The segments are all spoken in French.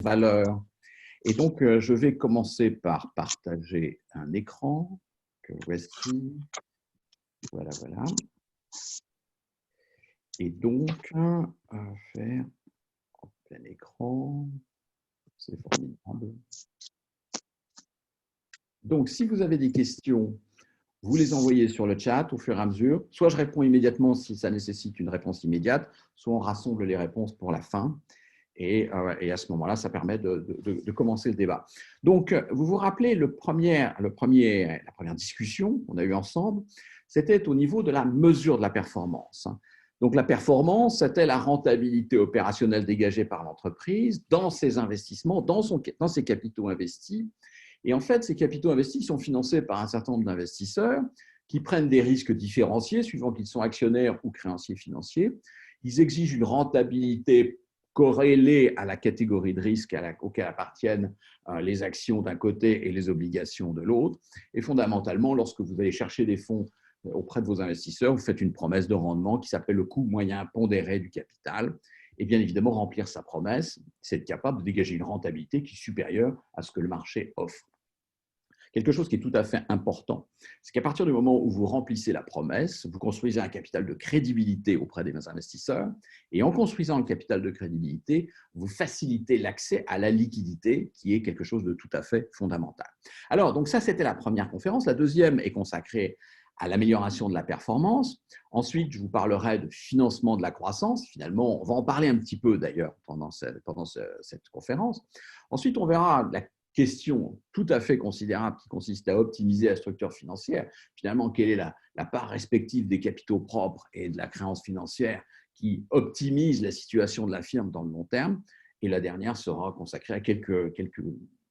valeur. Et donc, je vais commencer par partager un écran que voici. Voilà, voilà. Et donc, faire en plein écran. C'est formidable. Donc, si vous avez des questions, vous les envoyez sur le chat au fur et à mesure. Soit je réponds immédiatement si ça nécessite une réponse immédiate, soit on rassemble les réponses pour la fin. Et à ce moment-là, ça permet de commencer le débat. Donc, vous vous rappelez, la première discussion qu'on a eue ensemble, c'était au niveau de la mesure de la performance. Donc, la performance, c'était la rentabilité opérationnelle dégagée par l'entreprise dans ses investissements, dans ses capitaux investis. Et en fait, ces capitaux investis sont financés par un certain nombre d'investisseurs qui prennent des risques différenciés suivant qu'ils sont actionnaires ou créanciers financiers. Ils exigent une rentabilité corrélée à la catégorie de risque auquel appartiennent les actions d'un côté et les obligations de l'autre. Et fondamentalement, lorsque vous allez chercher des fonds auprès de vos investisseurs, vous faites une promesse de rendement qui s'appelle le coût moyen pondéré du capital. Et bien évidemment, remplir sa promesse, c'est être capable de dégager une rentabilité qui est supérieure à ce que le marché offre. Quelque chose qui est tout à fait important, c'est qu'à partir du moment où vous remplissez la promesse, vous construisez un capital de crédibilité auprès des investisseurs, et en construisant le capital de crédibilité, vous facilitez l'accès à la liquidité, qui est quelque chose de tout à fait fondamental. Alors, donc ça, c'était la première conférence. La deuxième est consacrée à l'amélioration de la performance. Ensuite, je vous parlerai de financement de la croissance. Finalement, on va en parler un petit peu d'ailleurs pendant cette conférence. Ensuite, on verra la question tout à fait considérable qui consiste à optimiser la structure financière. Finalement, quelle est la part respective des capitaux propres et de la créance financière qui optimise la situation de la firme dans le long terme. Et la dernière sera consacrée à quelques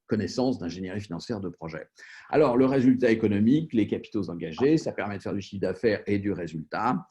connaissances d'ingénierie financière de projet. Alors, le résultat économique, les capitaux engagés, ça permet de faire du chiffre d'affaires et du résultat.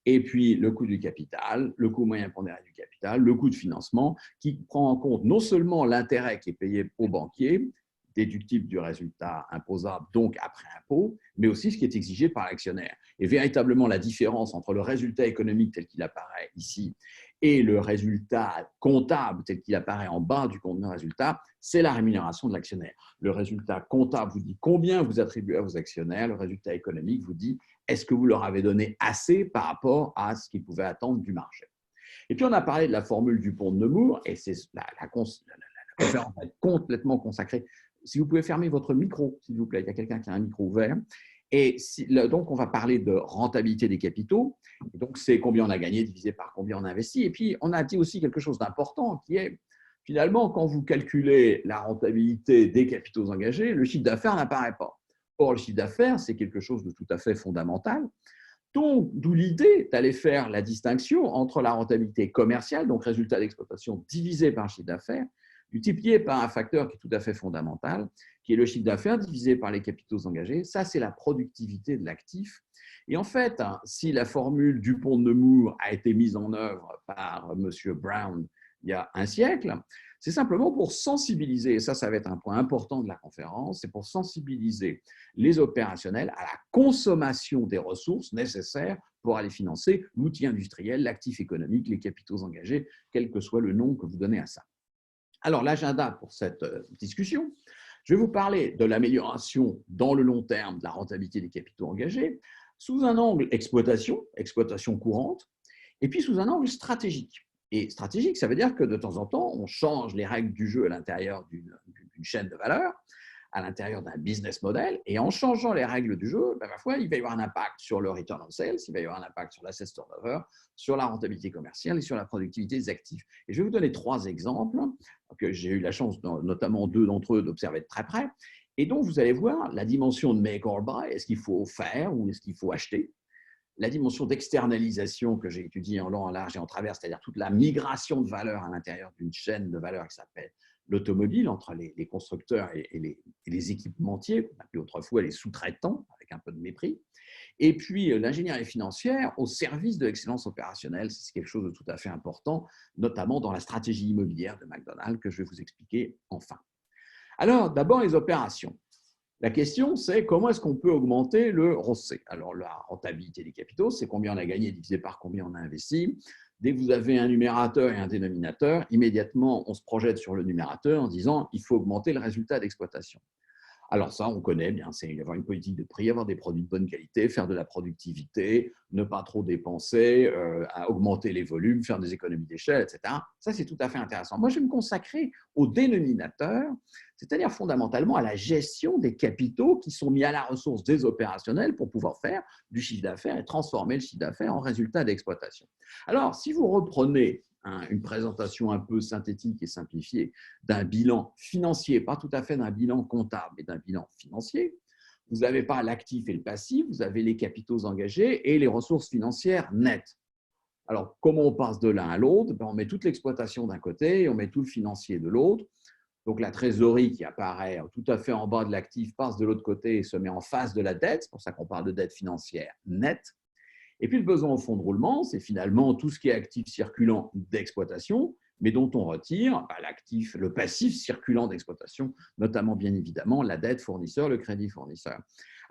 Et puis, le coût du capital, le coût moyen pondéré du capital, le coût de financement, qui prend en compte non seulement l'intérêt qui est payé aux banquiers, déductible du résultat imposable, donc après impôt, mais aussi ce qui est exigé par l'actionnaire. Et véritablement, la différence entre le résultat économique tel qu'il apparaît ici et le résultat comptable tel qu'il apparaît en bas du compte de résultat, c'est la rémunération de l'actionnaire. Le résultat comptable vous dit combien vous attribuez à vos actionnaires, le résultat économique vous dit est-ce que vous leur avez donné assez par rapport à ce qu'ils pouvaient attendre du marché. Et puis, on a parlé de la formule du pont de Nemours, et c'est la conférence va être complètement consacrée. Si vous pouvez fermer votre micro, s'il vous plaît, il y a quelqu'un qui a un micro ouvert. Et donc, on va parler de rentabilité des capitaux. Et donc, c'est combien on a gagné divisé par combien on a investi. Et puis, on a dit aussi quelque chose d'important qui est, finalement, quand vous calculez la rentabilité des capitaux engagés, le chiffre d'affaires n'apparaît pas. Or, le chiffre d'affaires, c'est quelque chose de tout à fait fondamental. Donc, d'où l'idée d'aller faire la distinction entre la rentabilité commerciale, donc résultat d'exploitation divisé par le chiffre d'affaires, multiplié par un facteur qui est tout à fait fondamental, qui est le chiffre d'affaires divisé par les capitaux engagés. Ça, c'est la productivité de l'actif. Et en fait, si la formule du pont de Nemours a été mise en œuvre par M. Brown il y a un siècle, c'est simplement pour sensibiliser, et ça va être un point important de la conférence, c'est pour sensibiliser les opérationnels à la consommation des ressources nécessaires pour aller financer l'outil industriel, l'actif économique, les capitaux engagés, quel que soit le nom que vous donnez à ça. Alors, l'agenda pour cette discussion, je vais vous parler de l'amélioration dans le long terme de la rentabilité des capitaux engagés sous un angle exploitation courante, et puis sous un angle stratégique. Et stratégique, ça veut dire que de temps en temps, on change les règles du jeu à l'intérieur d'une chaîne de valeur, à l'intérieur d'un business model, et en changeant les règles du jeu, parfois, il va y avoir un impact sur le return on sales, il va y avoir un impact sur l'asset turnover, sur la rentabilité commerciale et sur la productivité des actifs. Et je vais vous donner 3 exemples que j'ai eu la chance, notamment 2 d'entre eux, d'observer de très près. Et donc, vous allez voir la dimension de make or buy, est-ce qu'il faut faire ou est-ce qu'il faut acheter? La dimension d'externalisation que j'ai étudiée en long, en large et en travers, c'est-à-dire toute la migration de valeur à l'intérieur d'une chaîne de valeur qui s'appelle l'automobile, entre les constructeurs et les équipementiers, qu'on appelait autrefois les sous-traitants, avec un peu de mépris. Et puis, l'ingénierie financière au service de l'excellence opérationnelle, c'est quelque chose de tout à fait important, notamment dans la stratégie immobilière de McDonald's, que je vais vous expliquer enfin. Alors, d'abord, les opérations. La question, c'est comment est-ce qu'on peut augmenter le ROCE? Alors, la rentabilité des capitaux, c'est combien on a gagné divisé par combien on a investi. Dès que vous avez un numérateur et un dénominateur, immédiatement, on se projette sur le numérateur en disant il faut augmenter le résultat d'exploitation. Alors ça, on connaît bien, c'est avoir une politique de prix, avoir des produits de bonne qualité, faire de la productivité, ne pas trop dépenser, à augmenter les volumes, faire des économies d'échelle, etc. Ça, c'est tout à fait intéressant. Moi, je vais me consacrer au dénominateur, c'est-à-dire fondamentalement à la gestion des capitaux qui sont mis à la ressource des opérationnels pour pouvoir faire du chiffre d'affaires et transformer le chiffre d'affaires en résultat d'exploitation. Alors, si vous reprenez une présentation un peu synthétique et simplifiée d'un bilan financier, pas tout à fait d'un bilan comptable, mais d'un bilan financier, vous n'avez pas l'actif et le passif, vous avez les capitaux engagés et les ressources financières nettes. Alors, comment on passe de l'un à l'autre? On met toute l'exploitation d'un côté et on met tout le financier de l'autre. Donc, la trésorerie qui apparaît tout à fait en bas de l'actif passe de l'autre côté et se met en face de la dette. C'est pour ça qu'on parle de dette financière nette. Et puis, le besoin au fonds de roulement, c'est finalement tout ce qui est actif circulant d'exploitation, mais dont on retire l'actif, le passif circulant d'exploitation, notamment, bien évidemment, la dette fournisseur, le crédit fournisseur.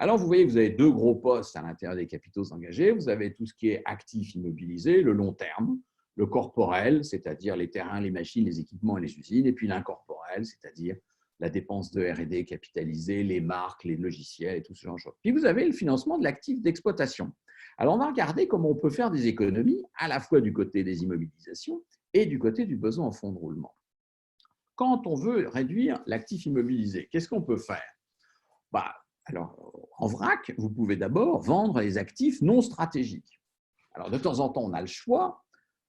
Alors, vous voyez que vous avez deux gros postes à l'intérieur des capitaux engagés. Vous avez tout ce qui est actif immobilisé, le long terme, le corporel, c'est-à-dire les terrains, les machines, les équipements et les usines, et puis l'incorporel, c'est-à-dire la dépense de R&D capitalisée, les marques, les logiciels et tout ce genre de choses. Puis, vous avez le financement de l'actif d'exploitation. Alors, on va regarder comment on peut faire des économies à la fois du côté des immobilisations et du côté du besoin en fonds de roulement. Quand on veut réduire l'actif immobilisé, qu'est-ce qu'on peut faire? Alors, en vrac, vous pouvez d'abord vendre les actifs non stratégiques. Alors, de temps en temps, on a le choix,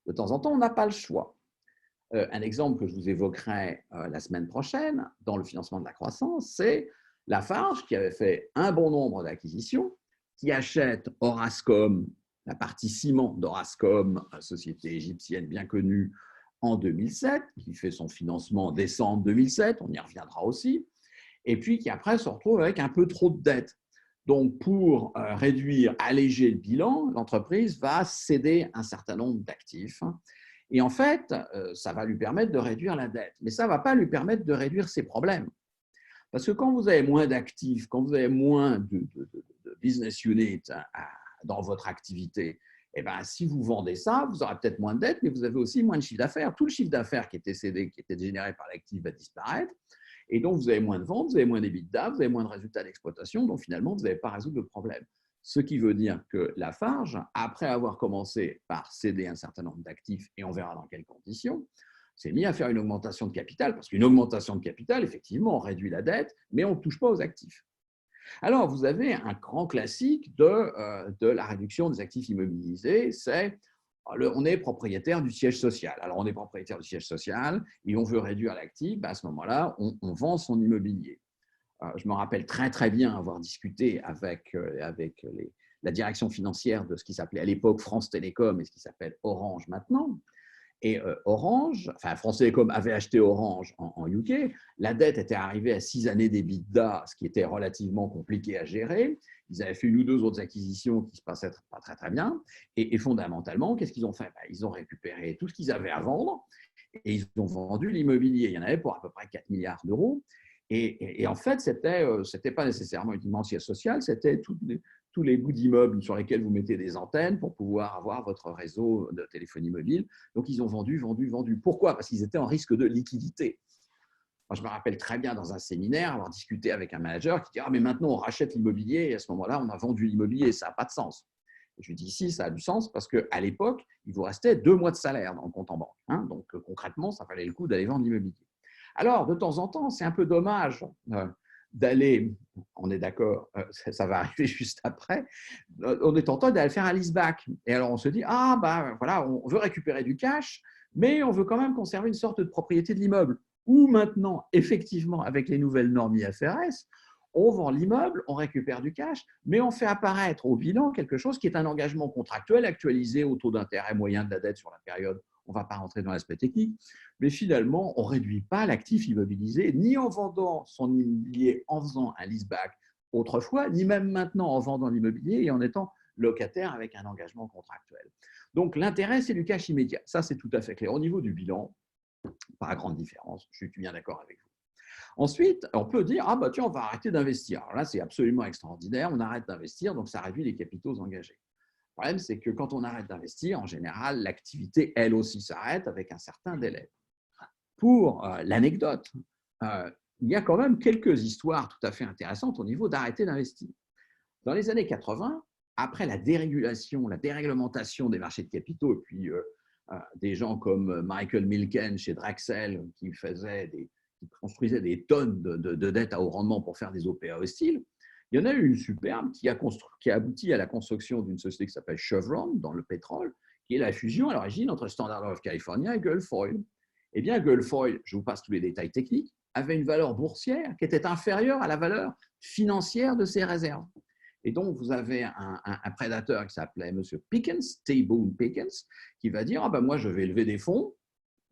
de temps en temps, on n'a pas le choix. Un exemple que je vous évoquerai la semaine prochaine dans le financement de la croissance, c'est Lafarge qui avait fait un bon nombre d'acquisitions, qui achète Orascom, la partie ciment d'Orascom, société égyptienne bien connue, en 2007, qui fait son financement en décembre 2007, on y reviendra aussi, et puis qui après se retrouve avec un peu trop de dettes. Donc, pour réduire, alléger le bilan, l'entreprise va céder un certain nombre d'actifs. Et en fait, ça va lui permettre de réduire la dette, mais ça ne va pas lui permettre de réduire ses problèmes. Parce que quand vous avez moins d'actifs, quand vous avez moins de business unit dans votre activité, eh bien, si vous vendez ça, vous aurez peut-être moins de dettes, mais vous avez aussi moins de chiffre d'affaires. Tout le chiffre d'affaires qui était cédé, qui était généré par l'actif va disparaître. Et donc, vous avez moins de ventes, vous avez moins d'EBITDA, vous avez moins de résultats d'exploitation. Donc, finalement, vous n'avez pas résoudre le problème. Ce qui veut dire que Lafarge, après avoir commencé par céder un certain nombre d'actifs, et on verra dans quelles conditions, s'est mis à faire une augmentation de capital, parce qu'une augmentation de capital, effectivement, on réduit la dette, mais on ne touche pas aux actifs. Alors, vous avez un grand classique de la réduction des actifs immobilisés, c'est on est propriétaire du siège social. Alors, on est propriétaire du siège social et on veut réduire l'actif, à ce moment-là, on vend son immobilier. Je me rappelle très, très bien avoir discuté avec la direction financière de ce qui s'appelait à l'époque France Télécom et ce qui s'appelle Orange maintenant. Et Orange, enfin France Télécom avait acheté Orange en UK, la dette était arrivée à 6 années d'EBITDA, ce qui était relativement compliqué à gérer. Ils avaient fait une ou deux autres acquisitions qui se passaient pas très, très bien. Et fondamentalement, qu'est-ce qu'ils ont fait? Ils ont récupéré tout ce qu'ils avaient à vendre et ils ont vendu l'immobilier. Il y en avait pour à peu près 4 milliards d'euros. Et en fait, c'était pas nécessairement uniquement siège social, c'était tous les bouts d'immeubles sur lesquels vous mettez des antennes pour pouvoir avoir votre réseau de téléphonie mobile. Donc, ils ont vendu. Pourquoi? Parce qu'ils étaient en risque de liquidité. Moi, je me rappelle très bien dans un séminaire avoir discuté avec un manager qui dit « Ah, mais maintenant, on rachète l'immobilier et à ce moment-là, on a vendu l'immobilier et ça n'a pas de sens. » Je lui dis « Si, ça a du sens parce qu'à l'époque, il vous restait 2 mois de salaire dans le compte en banque. Donc, concrètement, ça valait le coup d'aller vendre l'immobilier. » Alors, de temps en temps, c'est un peu dommage d'aller, on est d'accord, ça va arriver juste après, on est tenté d'aller faire un leaseback. Et alors, on se dit, voilà, on veut récupérer du cash, mais on veut quand même conserver une sorte de propriété de l'immeuble. Ou maintenant, effectivement, avec les nouvelles normes IFRS, on vend l'immeuble, on récupère du cash, mais on fait apparaître au bilan quelque chose qui est un engagement contractuel actualisé au taux d'intérêt moyen de la dette sur la période. On ne va pas rentrer dans l'aspect technique, mais finalement, on ne réduit pas l'actif immobilisé, ni en vendant son immobilier en faisant un leaseback autrefois, ni même maintenant en vendant l'immobilier et en étant locataire avec un engagement contractuel. Donc, l'intérêt, c'est du cash immédiat. Ça, c'est tout à fait clair. Au niveau du bilan, pas grande différence. Je suis bien d'accord avec vous. Ensuite, on peut dire, tiens, on va arrêter d'investir. Alors là, c'est absolument extraordinaire. On arrête d'investir, donc ça réduit les capitaux engagés. problème, c'est que quand on arrête d'investir, en général, l'activité, elle aussi, s'arrête avec un certain délai. Pour l'anecdote, il y a quand même quelques histoires tout à fait intéressantes au niveau d'arrêter d'investir. Dans les années 80, après la dérégulation, la déréglementation des marchés de capitaux, et puis des gens comme Michael Milken chez Drexel qui construisaient des tonnes de dettes à haut rendement pour faire des OPA hostiles, il y en a eu une superbe qui a abouti à la construction d'une société qui s'appelle Chevron dans le pétrole, qui est la fusion à l'origine entre Standard Oil of California et Gulf Oil. Eh bien, Gulf Oil, je vous passe tous les détails techniques, avait une valeur boursière qui était inférieure à la valeur financière de ses réserves. Et donc, vous avez un prédateur qui s'appelait M. Pickens, T. Boone Pickens, qui va dire, moi, je vais lever des fonds,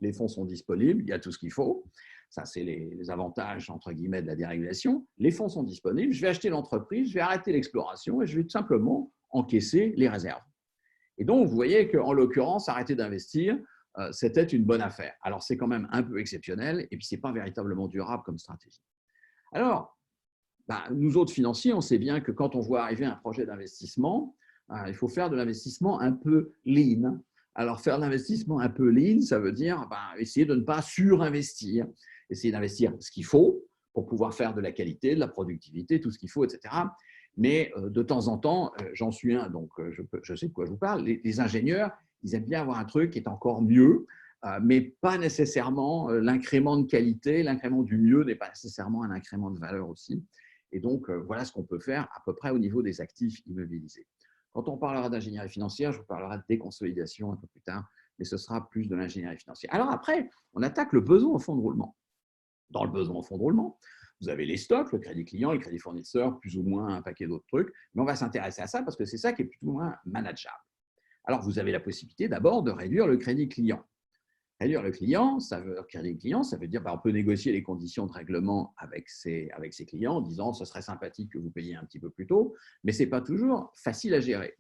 les fonds sont disponibles, il y a tout ce qu'il faut. Ça, c'est les avantages, entre guillemets, de la dérégulation. Les fonds sont disponibles, je vais acheter l'entreprise, je vais arrêter l'exploration et je vais tout simplement encaisser les réserves. Et donc, vous voyez qu'en l'occurrence, arrêter d'investir, c'était une bonne affaire. Alors, c'est quand même un peu exceptionnel et puis ce n'est pas véritablement durable comme stratégie. Alors, nous autres financiers, on sait bien que quand on voit arriver un projet d'investissement, il faut faire de l'investissement un peu lean. Alors, faire de l'investissement un peu lean, ça veut dire essayer de ne pas surinvestir, essayer d'investir ce qu'il faut pour pouvoir faire de la qualité, de la productivité, tout ce qu'il faut, etc. Mais de temps en temps, j'en suis un, donc je sais de quoi je vous parle, les ingénieurs, ils aiment bien avoir un truc qui est encore mieux, mais pas nécessairement l'incrément de qualité. L'incrément du mieux n'est pas nécessairement un incrément de valeur aussi. Et donc, voilà ce qu'on peut faire à peu près au niveau des actifs immobilisés. Quand on parlera d'ingénierie financière, je vous parlerai de déconsolidation un peu plus tard, mais ce sera plus de l'ingénierie financière. Alors après, on attaque le besoin au fonds de roulement. Dans le besoin au fonds de roulement, vous avez les stocks, le crédit client, le crédit fournisseur, plus ou moins un paquet d'autres trucs, mais on va s'intéresser à ça parce que c'est ça qui est plus ou moins manageable. Alors, vous avez la possibilité d'abord de réduire le crédit client. Réduire le client, ça veut dire on peut négocier les conditions de règlement avec ses clients en disant ce serait sympathique que vous payiez un petit peu plus tôt, mais ce n'est pas toujours facile à gérer.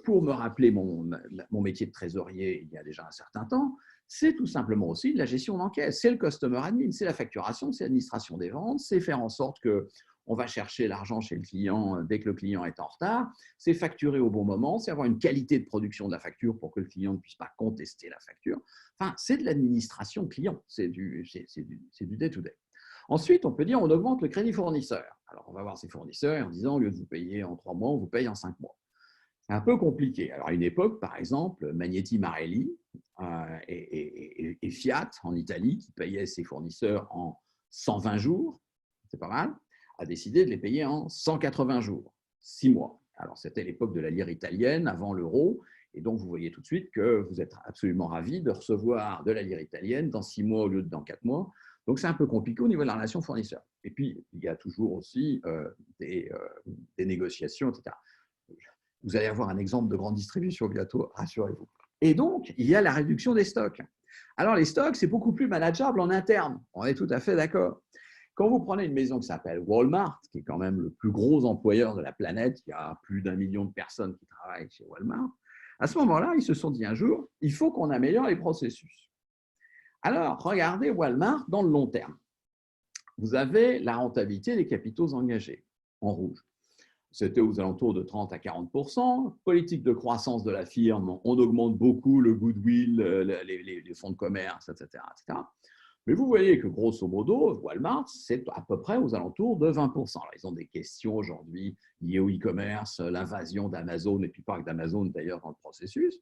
Pour me rappeler mon métier de trésorier il y a déjà un certain temps, c'est tout simplement aussi de la gestion d'encaisse. C'est le customer admin, c'est la facturation, c'est l'administration des ventes, c'est faire en sorte qu'on va chercher l'argent chez le client dès que le client est en retard, c'est facturer au bon moment, c'est avoir une qualité de production de la facture pour que le client ne puisse pas contester la facture. Enfin, c'est de l'administration client, c'est du day-to-day. Ensuite, on peut dire on augmente le crédit fournisseur. Alors, on va voir ses fournisseurs en disant au lieu de vous payer en 3 mois, on vous paye en 5 mois. C'est un peu compliqué. Alors, à une époque, par exemple, Magneti Marelli et Fiat en Italie, qui payaient ses fournisseurs en 120 jours, c'est pas mal, a décidé de les payer en 180 jours, 6 mois. Alors, c'était l'époque de la lire italienne, avant l'euro, et donc vous voyez tout de suite que vous êtes absolument ravi de recevoir de la lire italienne dans 6 mois au lieu de dans 4 mois. Donc, c'est un peu compliqué au niveau de la relation fournisseur. Et puis, il y a toujours aussi des négociations, etc. Vous allez avoir un exemple de grande distribution bientôt, rassurez-vous. Et donc, il y a la réduction des stocks. Alors, les stocks, c'est beaucoup plus manageable en interne. On est tout à fait d'accord. Quand vous prenez une maison qui s'appelle Walmart, qui est quand même le plus gros employeur de la planète, il y a plus d'1 million de personnes qui travaillent chez Walmart, à ce moment-là, ils se sont dit un jour, il faut qu'on améliore les processus. Alors, regardez Walmart dans le long terme. Vous avez la rentabilité des capitaux engagés en rouge. C'était aux alentours de 30 à 40%. Politique de croissance de la firme, on augmente beaucoup le goodwill, les fonds de commerce, etc., etc. Mais vous voyez que grosso modo, Walmart, c'est à peu près aux alentours de 20%. Alors, ils ont des questions aujourd'hui liées au e-commerce, l'invasion d'Amazon, et puis pas que d'Amazon d'ailleurs dans le processus.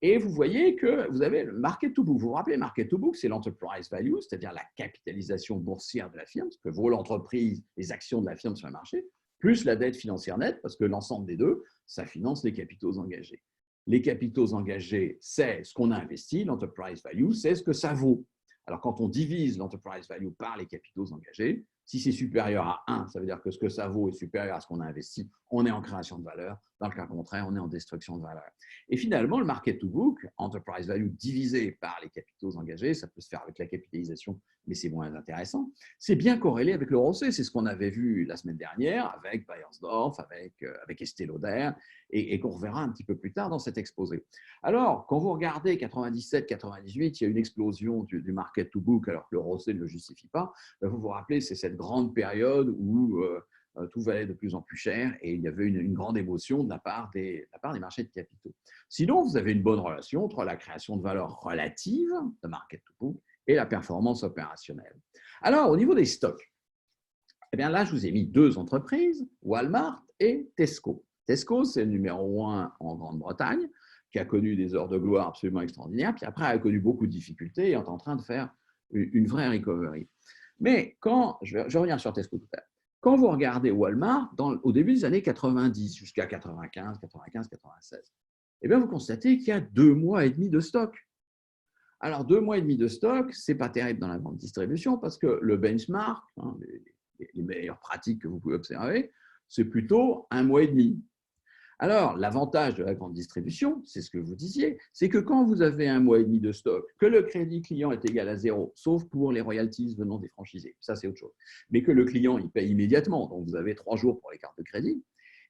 Et vous voyez que vous avez le market to book. Vous vous rappelez, market to book, c'est l'enterprise value, c'est-à-dire la capitalisation boursière de la firme, ce que vaut l'entreprise, les actions de la firme sur le marché, plus la dette financière nette, parce que l'ensemble des deux, ça finance les capitaux engagés. Les capitaux engagés, c'est ce qu'on a investi, l'enterprise value, c'est ce que ça vaut. Alors, quand on divise l'enterprise value par les capitaux engagés, si c'est supérieur à 1, ça veut dire que ce que ça vaut est supérieur à ce qu'on a investi, on est en création de valeur. Dans le cas contraire, on est en destruction de valeur. Et finalement, le market to book, enterprise value divisé par les capitaux engagés, ça peut se faire avec la capitalisation, mais c'est moins intéressant. C'est bien corrélé avec le ROCE. C'est ce qu'on avait vu la semaine dernière avec Bayersdorf, avec Estée Lauder, et qu'on reverra un petit peu plus tard dans cet exposé. Alors, quand vous regardez 97-98, il y a une explosion du market to book, alors que le ROCE ne le justifie pas. Vous vous rappelez, c'est cette grande période où tout valait de plus en plus cher et il y avait une grande émotion de la part des marchés de capitaux. Sinon, vous avez une bonne relation entre la création de valeur relative, de market to book, et la performance opérationnelle. Alors, au niveau des stocks, eh bien là, je vous ai mis deux entreprises, Walmart et Tesco. Tesco, c'est le numéro 1 en Grande-Bretagne, qui a connu des heures de gloire absolument extraordinaires, puis après a connu beaucoup de difficultés et est en train de faire une vraie recovery. Mais je reviens sur Tesco tout à l'heure. Quand vous regardez Walmart, au début des années 90 jusqu'à 95, 95, 96, eh bien vous constatez qu'il y a 2 mois et demi de stock. Alors, 2 mois et demi de stock, ce n'est pas terrible dans la grande distribution parce que le benchmark, les meilleures pratiques que vous pouvez observer, c'est plutôt 1 mois et demi. Alors, l'avantage de la grande distribution, c'est ce que vous disiez, c'est que quand vous avez 1 mois et demi de stock, que le crédit client est égal à 0, sauf pour les royalties venant des franchisés, ça c'est autre chose, mais que le client il paye immédiatement, donc vous avez 3 jours pour les cartes de crédit,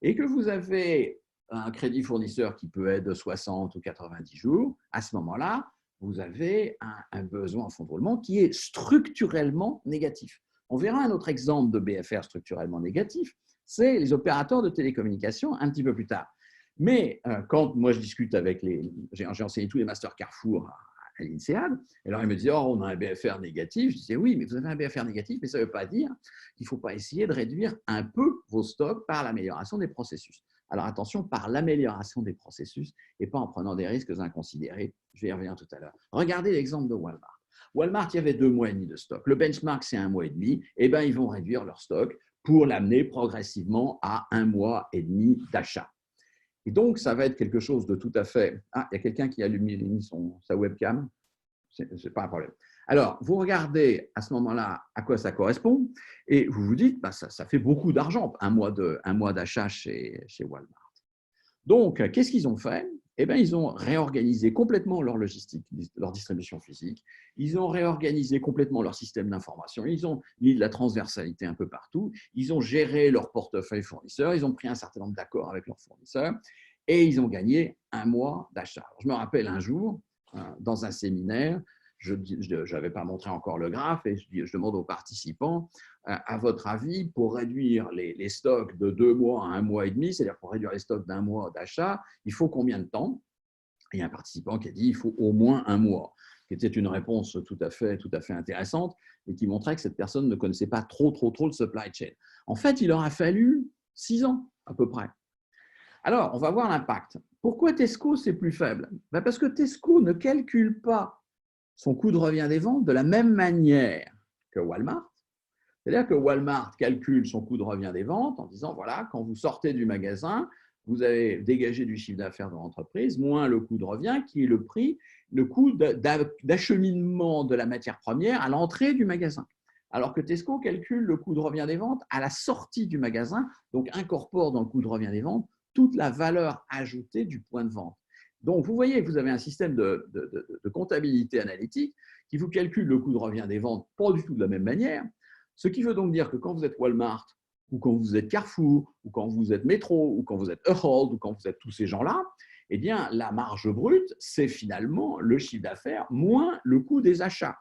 et que vous avez un crédit fournisseur qui peut être de 60 ou 90 jours, à ce moment-là, vous avez un besoin en fonds de roulement qui est structurellement négatif. On verra un autre exemple de BFR structurellement négatif, c'est les opérateurs de télécommunications un petit peu plus tard. Mais quand moi je discute avec j'ai enseigné tous les masters Carrefour à l'INSEAD, et alors ils me disaient, oh, on a un BFR négatif. Je disais, oui, mais vous avez un BFR négatif, mais ça ne veut pas dire qu'il ne faut pas essayer de réduire un peu vos stocks par l'amélioration des processus. Alors attention, par l'amélioration des processus et pas en prenant des risques inconsidérés. Je vais y revenir tout à l'heure. Regardez l'exemple de Walmart. Walmart, il y avait 2 mois et demi de stock. Le benchmark, c'est 1 mois et demi. Eh bien, ils vont réduire leur stock pour l'amener progressivement à 1 mois et demi d'achat. Et donc, ça va être quelque chose de tout à fait… Ah, il y a quelqu'un qui a allumé sa webcam. Ce n'est pas un problème. Alors, vous regardez à ce moment-là à quoi ça correspond et vous vous dites, bah, ça fait beaucoup d'argent, 1 mois d'achat chez Walmart. Donc, qu'est-ce qu'ils ont fait? Eh bien, ils ont réorganisé complètement leur logistique, leur distribution physique. Ils ont réorganisé complètement leur système d'information. Ils ont mis de la transversalité un peu partout. Ils ont géré leur portefeuille fournisseur. Ils ont pris un certain nombre d'accords avec leurs fournisseurs et ils ont gagné 1 mois d'achat. Je me rappelle un jour, dans un séminaire, je n'avais pas montré encore le graphe et je demande aux participants, à votre avis, pour réduire les stocks de 2 mois à 1 mois et demi, c'est-à-dire pour réduire les stocks d'1 mois d'achat, il faut combien de temps? Et il y a un participant qui a dit il faut au moins 1 mois, qui était une réponse tout à fait intéressante et qui montrait que cette personne ne connaissait pas trop le supply chain. En fait, il leur a fallu 6 ans à peu près. Alors, on va voir l'impact. Pourquoi Tesco, c'est plus faible? Parce que Tesco ne calcule pas son coût de revient des ventes de la même manière que Walmart. C'est-à-dire que Walmart calcule son coût de revient des ventes en disant, voilà, quand vous sortez du magasin, vous avez dégagé du chiffre d'affaires de l'entreprise, moins le coût de revient, qui est le coût d'acheminement de la matière première à l'entrée du magasin. Alors que Tesco calcule le coût de revient des ventes à la sortie du magasin, donc incorpore dans le coût de revient des ventes toute la valeur ajoutée du point de vente. Donc, vous voyez que vous avez un système de comptabilité analytique qui vous calcule le coût de revient des ventes pas du tout de la même manière. Ce qui veut donc dire que quand vous êtes Walmart, ou quand vous êtes Carrefour, ou quand vous êtes Metro, ou quand vous êtes Ahold, ou quand vous êtes tous ces gens-là, eh bien, la marge brute, c'est finalement le chiffre d'affaires moins le coût des achats,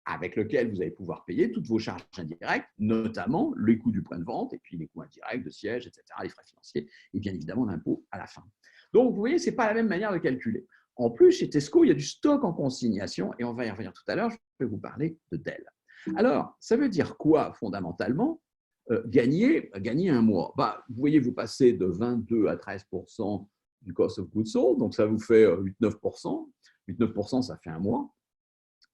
avec lequel vous allez pouvoir payer toutes vos charges indirectes, notamment les coûts du point de vente, et puis les coûts indirects de siège, etc., les frais financiers, et bien évidemment l'impôt à la fin. Donc, vous voyez, ce n'est pas la même manière de calculer. En plus, chez Tesco, il y a du stock en consignation, et on va y revenir tout à l'heure, je vais vous parler de Dell. Alors, ça veut dire quoi, fondamentalement, gagner 1 mois? Vous voyez, vous passez de 22 à 13% du cost of goods sold, donc ça vous fait 8-9%. 8-9%, ça fait 1 mois.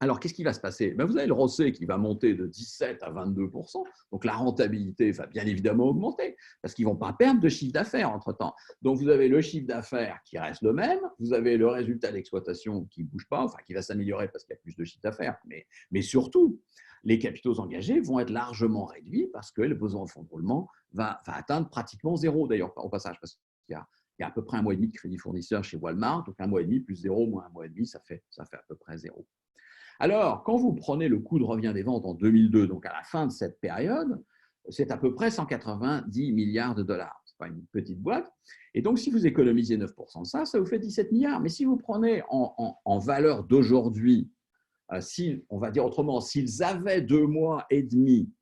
Alors, qu'est-ce qui va se passer? Vous avez le ROCE qui va monter de 17 à 22%. Donc, la rentabilité va bien évidemment augmenter parce qu'ils ne vont pas perdre de chiffre d'affaires entre-temps. Donc, vous avez le chiffre d'affaires qui reste le même. Vous avez le résultat d'exploitation qui ne bouge pas, enfin qui va s'améliorer parce qu'il y a plus de chiffre d'affaires. Mais surtout, les capitaux engagés vont être largement réduits parce que le besoin en fonds de roulement va atteindre pratiquement 0 d'ailleurs au passage. Parce qu'il y a à peu près 1 mois et demi de crédit fournisseur chez Walmart. Donc, 1 mois et demi plus 0 moins 1 mois et demi, ça fait à peu près 0. Alors, quand vous prenez le coût de revient des ventes en 2002, donc à la fin de cette période, c'est à peu près 190 milliards de dollars. Ce n'est pas une petite boîte. Et donc, si vous économisez 9% de ça, ça vous fait 17 milliards. Mais si vous prenez en valeur d'aujourd'hui, on va dire autrement, s'ils avaient 2 mois et demi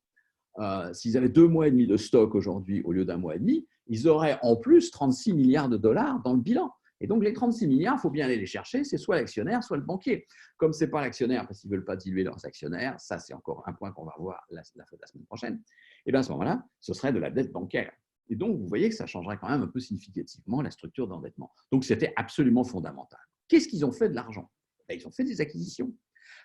s'ils avaient 2 mois et demi de stock aujourd'hui au lieu d'un mois et demi, ils auraient en plus 36 milliards de dollars dans le bilan. Et donc, les 36 milliards, il faut bien aller les chercher, c'est soit l'actionnaire, soit le banquier. Comme ce n'est pas l'actionnaire, parce qu'ils ne veulent pas diluer leurs actionnaires, ça c'est encore un point qu'on va voir la semaine prochaine, et bien à ce moment-là, ce serait de la dette bancaire. Et donc, vous voyez que ça changerait quand même un peu significativement la structure d'endettement. Donc, c'était absolument fondamental. Qu'est-ce qu'ils ont fait de l'argent? Ils ont fait des acquisitions.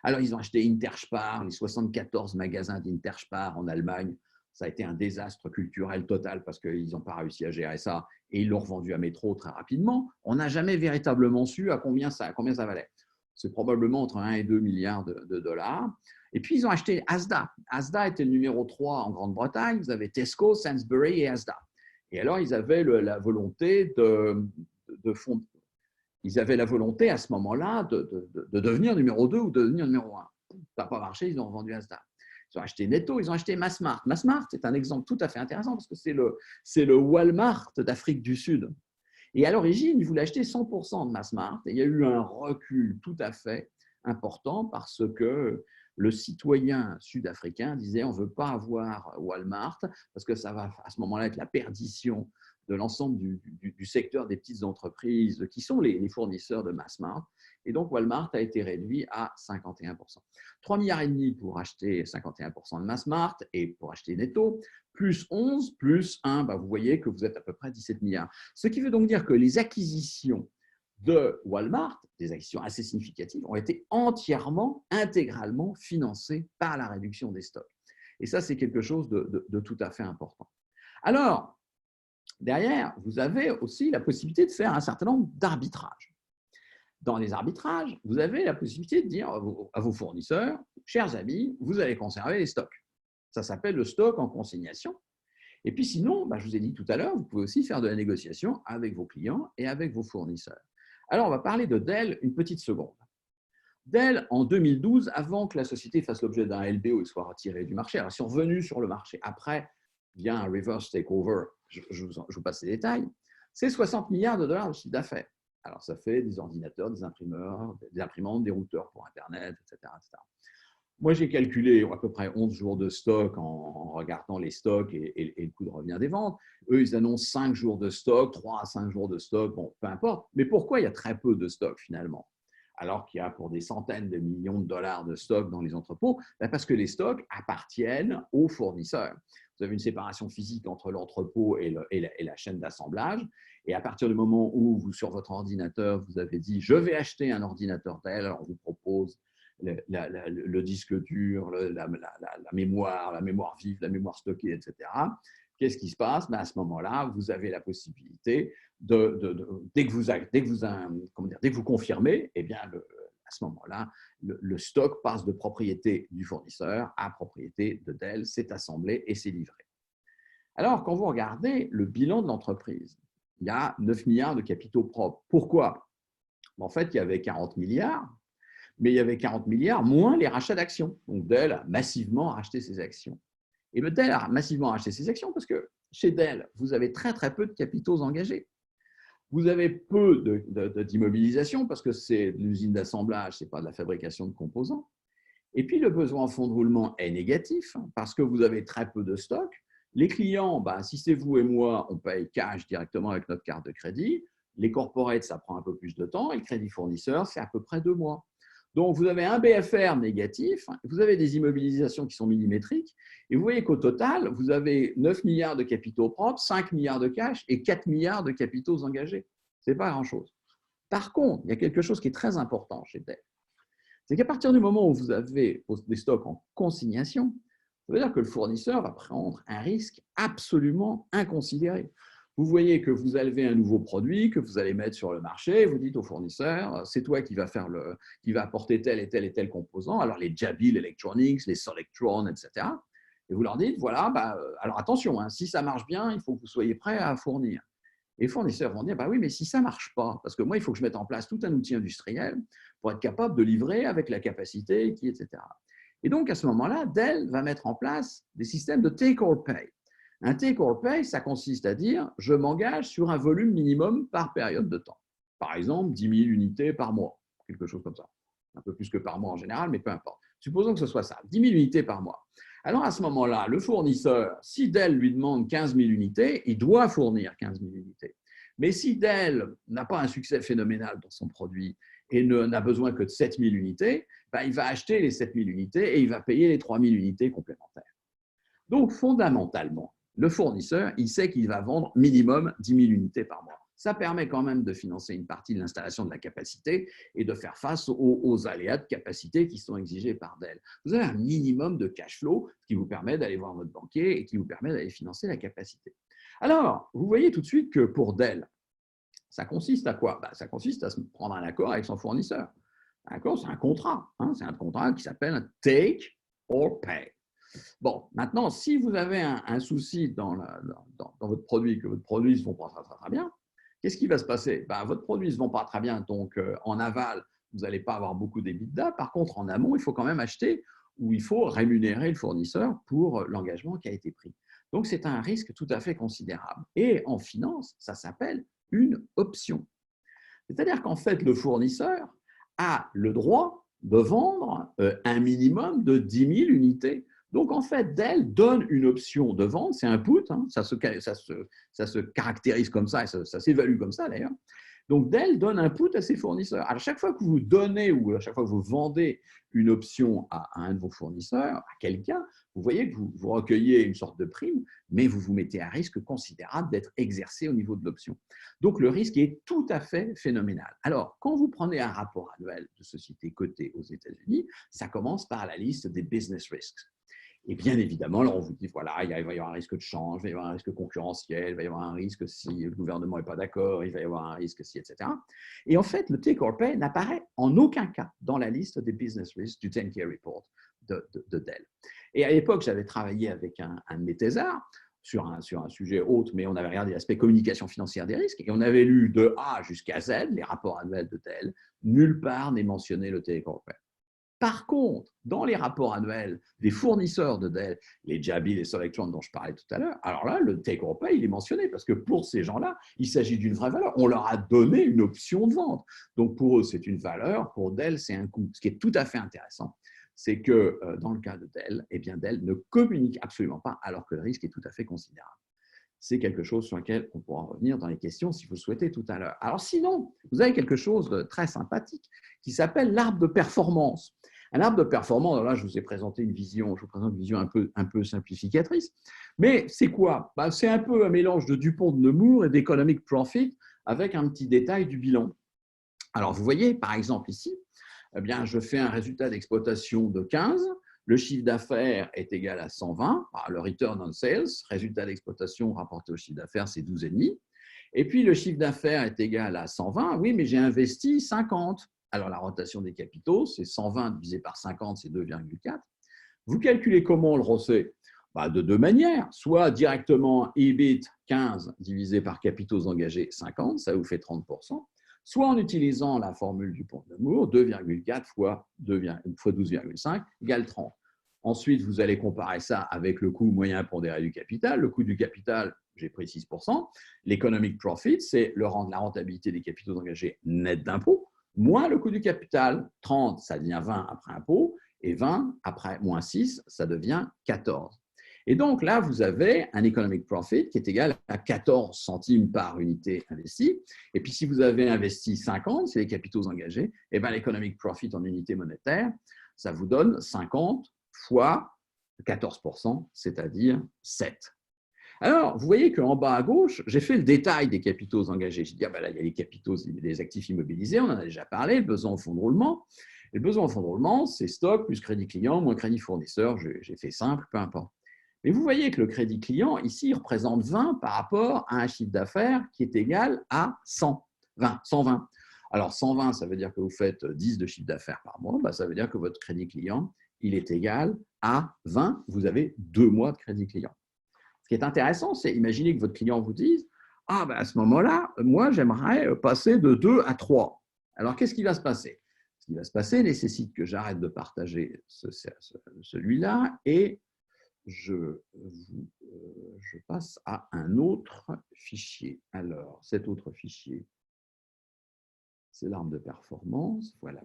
Alors, ils ont acheté Interspar, les 74 magasins d'Interspar en Allemagne. Ça a été un désastre culturel total parce qu'ils n'ont pas réussi à gérer ça et ils l'ont revendu à Métro très rapidement. On n'a jamais véritablement su à combien ça valait. C'est probablement entre 1 et 2 milliards de dollars. Et puis, ils ont acheté Asda. Asda était le numéro 3 en Grande-Bretagne. Vous avez Tesco, Sainsbury et Asda. Et alors, ils avaient la volonté ils avaient la volonté à ce moment-là de devenir numéro 2 ou de devenir numéro 1. Ça n'a pas marché, ils ont vendu Asda. Ils ont acheté Netto, ils ont acheté Massmart. Massmart est un exemple tout à fait intéressant parce que c'est le Walmart d'Afrique du Sud. Et à l'origine, ils voulaient acheter 100% de Massmart et il y a eu un recul tout à fait important parce que le citoyen sud-africain disait on ne veut pas avoir Walmart parce que ça va à ce moment-là être la perdition de l'ensemble du secteur des petites entreprises qui sont les fournisseurs de Massmart. Et donc, Walmart a été réduit à 51%. 3,5 milliards pour acheter 51% de Massmart et pour acheter Netto, plus 11, plus 1, vous voyez que vous êtes à peu près 17 milliards. Ce qui veut donc dire que les acquisitions de Walmart, des acquisitions assez significatives, ont été entièrement, intégralement financées par la réduction des stocks. Et ça, c'est quelque chose de tout à fait important. Alors, derrière, vous avez aussi la possibilité de faire un certain nombre d'arbitrages. Dans les arbitrages, vous avez la possibilité de dire à vos fournisseurs, chers amis, vous allez conserver les stocks. Ça s'appelle le stock en consignation. Et puis sinon, je vous ai dit tout à l'heure, vous pouvez aussi faire de la négociation avec vos clients et avec vos fournisseurs. Alors, on va parler de Dell une petite seconde. Dell, en 2012, avant que la société fasse l'objet d'un LBO et soit retirée du marché, alors ils sont revenus sur le marché après, via un reverse takeover, je vous passe les détails, c'est 60 milliards de dollars de chiffre d'affaires. Alors, ça fait des ordinateurs, des imprimeurs, des imprimantes, des routeurs pour Internet, etc. etc. Moi, j'ai calculé à peu près 11 jours de stock en regardant les stocks et le coût de revient des ventes. Eux, ils annoncent 5 jours de stock, 3 à 5 jours de stock, bon, peu importe. Mais pourquoi il y a très peu de stock finalement? Alors qu'il y a pour des centaines de millions de dollars de stock dans les entrepôts, parce que les stocks appartiennent aux fournisseurs. Vous avez une séparation physique entre l'entrepôt et la chaîne d'assemblage. Et à partir du moment où, sur votre ordinateur, vous avez dit « je vais acheter un ordinateur tel », on vous propose le disque dur, la mémoire vive, la mémoire stockée, etc. Qu'est-ce qui se passe? À ce moment-là, vous avez la possibilité, dès que vous confirmez, eh bien, à ce moment-là, le stock passe de propriété du fournisseur à propriété de Dell, c'est assemblé et c'est livré. Alors, quand vous regardez le bilan de l'entreprise, il y a 9 milliards de capitaux propres. Pourquoi? En fait, il y avait 40 milliards, mais il y avait 40 milliards moins les rachats d'actions. Donc, Dell a massivement racheté ses actions. Et le Dell a massivement racheté ses actions parce que chez Dell, vous avez très, très peu de capitaux engagés. Vous avez peu d'immobilisation parce que c'est de l'usine d'assemblage, ce n'est pas de la fabrication de composants. Et puis, le besoin en fonds de roulement est négatif parce que vous avez très peu de stock. Les clients, si c'est vous et moi, on paye cash directement avec notre carte de crédit. Les corporates, ça prend un peu plus de temps. Et le crédit fournisseur, c'est à peu près 2 mois. Donc, vous avez un BFR négatif, vous avez des immobilisations qui sont millimétriques, et vous voyez qu'au total, vous avez 9 milliards de capitaux propres, 5 milliards de cash et 4 milliards de capitaux engagés. Ce n'est pas grand-chose. Par contre, il y a quelque chose qui est très important chez Dell. C'est qu'à partir du moment où vous avez des stocks en consignation, ça veut dire que le fournisseur va prendre un risque absolument inconsidéré. Vous voyez que vous avez un nouveau produit que vous allez mettre sur le marché, vous dites au fournisseur, c'est toi qui va apporter tel et tel et tel composant, alors les Jabil Electronics, les Solectron, etc. Et vous leur dites, voilà, alors attention, si ça marche bien, il faut que vous soyez prêts à fournir. Et les fournisseurs vont dire, oui, mais si ça ne marche pas, parce que moi, il faut que je mette en place tout un outil industriel pour être capable de livrer avec la capacité, etc. Et donc, à ce moment-là, Dell va mettre en place des systèmes de take or pay. Un take or pay, ça consiste à dire je m'engage sur un volume minimum par période de temps. Par exemple, 10 000 unités par mois, quelque chose comme ça. Un peu plus que par mois en général, mais peu importe. Supposons que ce soit ça, 10 000 unités par mois. Alors, à ce moment-là, le fournisseur, si Dell lui demande 15 000 unités, il doit fournir 15 000 unités. Mais si Dell n'a pas un succès phénoménal dans son produit et n'a besoin que de 7 000 unités, ben, il va acheter les 7 000 unités et il va payer les 3 000 unités complémentaires. Donc, fondamentalement, le fournisseur, il sait qu'il va vendre minimum 10 000 unités par mois. Ça permet quand même de financer une partie de l'installation de la capacité et de faire face aux aléas de capacité qui sont exigés par Dell. Vous avez un minimum de cash flow qui vous permet d'aller voir votre banquier et qui vous permet d'aller financer la capacité. Alors, vous voyez tout de suite que pour Dell, ça consiste à quoi? Ça consiste à se prendre un accord avec son fournisseur. C'est un contrat. C'est un contrat qui s'appelle un take or pay. Bon, maintenant, si vous avez un souci dans votre produit, que votre produit ne se vend pas très bien, qu'est-ce qui va se passer? Votre produit ne se vend pas très bien, donc en aval, vous n'allez pas avoir beaucoup d'EBITDA. Par contre, en amont, il faut quand même acheter ou il faut rémunérer le fournisseur pour l'engagement qui a été pris. Donc, c'est un risque tout à fait considérable. Et en finance, ça s'appelle une option. C'est-à-dire qu'en fait, le fournisseur a le droit de vendre un minimum de 10 000 unités. Donc, en fait, Dell donne une option de vente, c'est un put, ça se caractérise comme ça, et ça s'évalue comme ça d'ailleurs. Donc, Dell donne un put à ses fournisseurs. À chaque fois que vous donnez ou à chaque fois que vous vendez une option à un de vos fournisseurs, à quelqu'un, vous voyez que vous recueillez une sorte de prime, mais vous vous mettez à risque considérable d'être exercé au niveau de l'option. Donc, le risque est tout à fait phénoménal. Alors, quand vous prenez un rapport annuel de société cotée aux États-Unis, ça commence par la liste des business risks. Et bien évidemment, là, on vous dit, voilà, il va y avoir un risque de change, il va y avoir un risque concurrentiel, il va y avoir un risque si le gouvernement n'est pas d'accord, il va y avoir un risque si, etc. Et en fait, le take or pay n'apparaît en aucun cas dans la liste des business risks du 10-K report de Dell. Et à l'époque, j'avais travaillé avec un de mes thésards sur un sujet autre, mais on avait regardé l'aspect communication financière des risques et on avait lu de A jusqu'à Z les rapports annuels de Dell. Nulle part n'est mentionné le take or pay. Par contre, dans les rapports annuels des fournisseurs de Dell, les Jabil et Solectron dont je parlais tout à l'heure, alors là, le take or pay, il est mentionné parce que pour ces gens-là, il s'agit d'une vraie valeur. On leur a donné une option de vente. Donc pour eux, c'est une valeur. Pour Dell, c'est un coût. Ce qui est tout à fait intéressant, c'est que dans le cas de Dell, eh bien Dell ne communique absolument pas alors que le risque est tout à fait considérable. C'est quelque chose sur lequel on pourra revenir dans les questions si vous le souhaitez tout à l'heure. Alors sinon, vous avez quelque chose de très sympathique qui s'appelle l'arbre de performance. Un arbre de performance, alors là, je vous ai présenté une vision, je vous présente une vision un peu simplificatrice, mais c'est quoi? C'est un peu un mélange de Dupont de Nemours et d'Economic Profit avec un petit détail du bilan. Alors, vous voyez, par exemple, ici, eh bien, je fais un résultat d'exploitation de 15, le chiffre d'affaires est égal à 120, le return on sales, résultat d'exploitation rapporté au chiffre d'affaires, c'est 12,5. Et puis, le chiffre d'affaires est égal à 120, oui, mais j'ai investi 50. Alors, la rotation des capitaux, c'est 120 divisé par 50, c'est 2,4. Vous calculez comment le ROCE? De deux manières. Soit directement EBIT 15 divisé par capitaux engagés 50, ça vous fait 30%. Soit en utilisant la formule du Dupont de Nemours, 2,4 fois 12,5 égale 30. Ensuite, vous allez comparer ça avec le coût moyen pondéré du capital. Le coût du capital, j'ai pris 6%. L'economic profit, c'est la rentabilité des capitaux engagés net d'impôts, moins le coût du capital. 30, ça devient 20 après impôt, et 20 après moins 6, ça devient 14. Et donc là, vous avez un economic profit qui est égal à 14 centimes par unité investie. Et puis si vous avez investi 50, c'est les capitaux engagés, et bien l'economic profit en unité monétaire, ça vous donne 50 fois 14%, c'est-à-dire 7. Alors, vous voyez qu'en bas à gauche, j'ai fait le détail des capitaux engagés. J'ai dit, là, il y a les capitaux, les actifs immobilisés, on en a déjà parlé, le besoin au fonds de roulement. Et le besoin au fonds de roulement, c'est stock plus crédit client moins crédit fournisseur. J'ai fait simple, peu importe. Mais vous voyez que le crédit client, ici, il représente 20 par rapport à un chiffre d'affaires qui est égal à 120. Alors, 120, ça veut dire que vous faites 10 de chiffre d'affaires par mois. Ça veut dire que votre crédit client, il est égal à 20. Vous avez 2 mois de crédit client. Ce qui est intéressant, c'est imaginer que votre client vous dise « Ah, à ce moment-là, moi, j'aimerais passer de 2 à 3. » Alors, qu'est-ce qui va se passer? Ce qui va se passer nécessite que j'arrête de partager celui-là et je passe à un autre fichier. Alors, cet autre fichier, c'est l'arbre de performance. Voilà,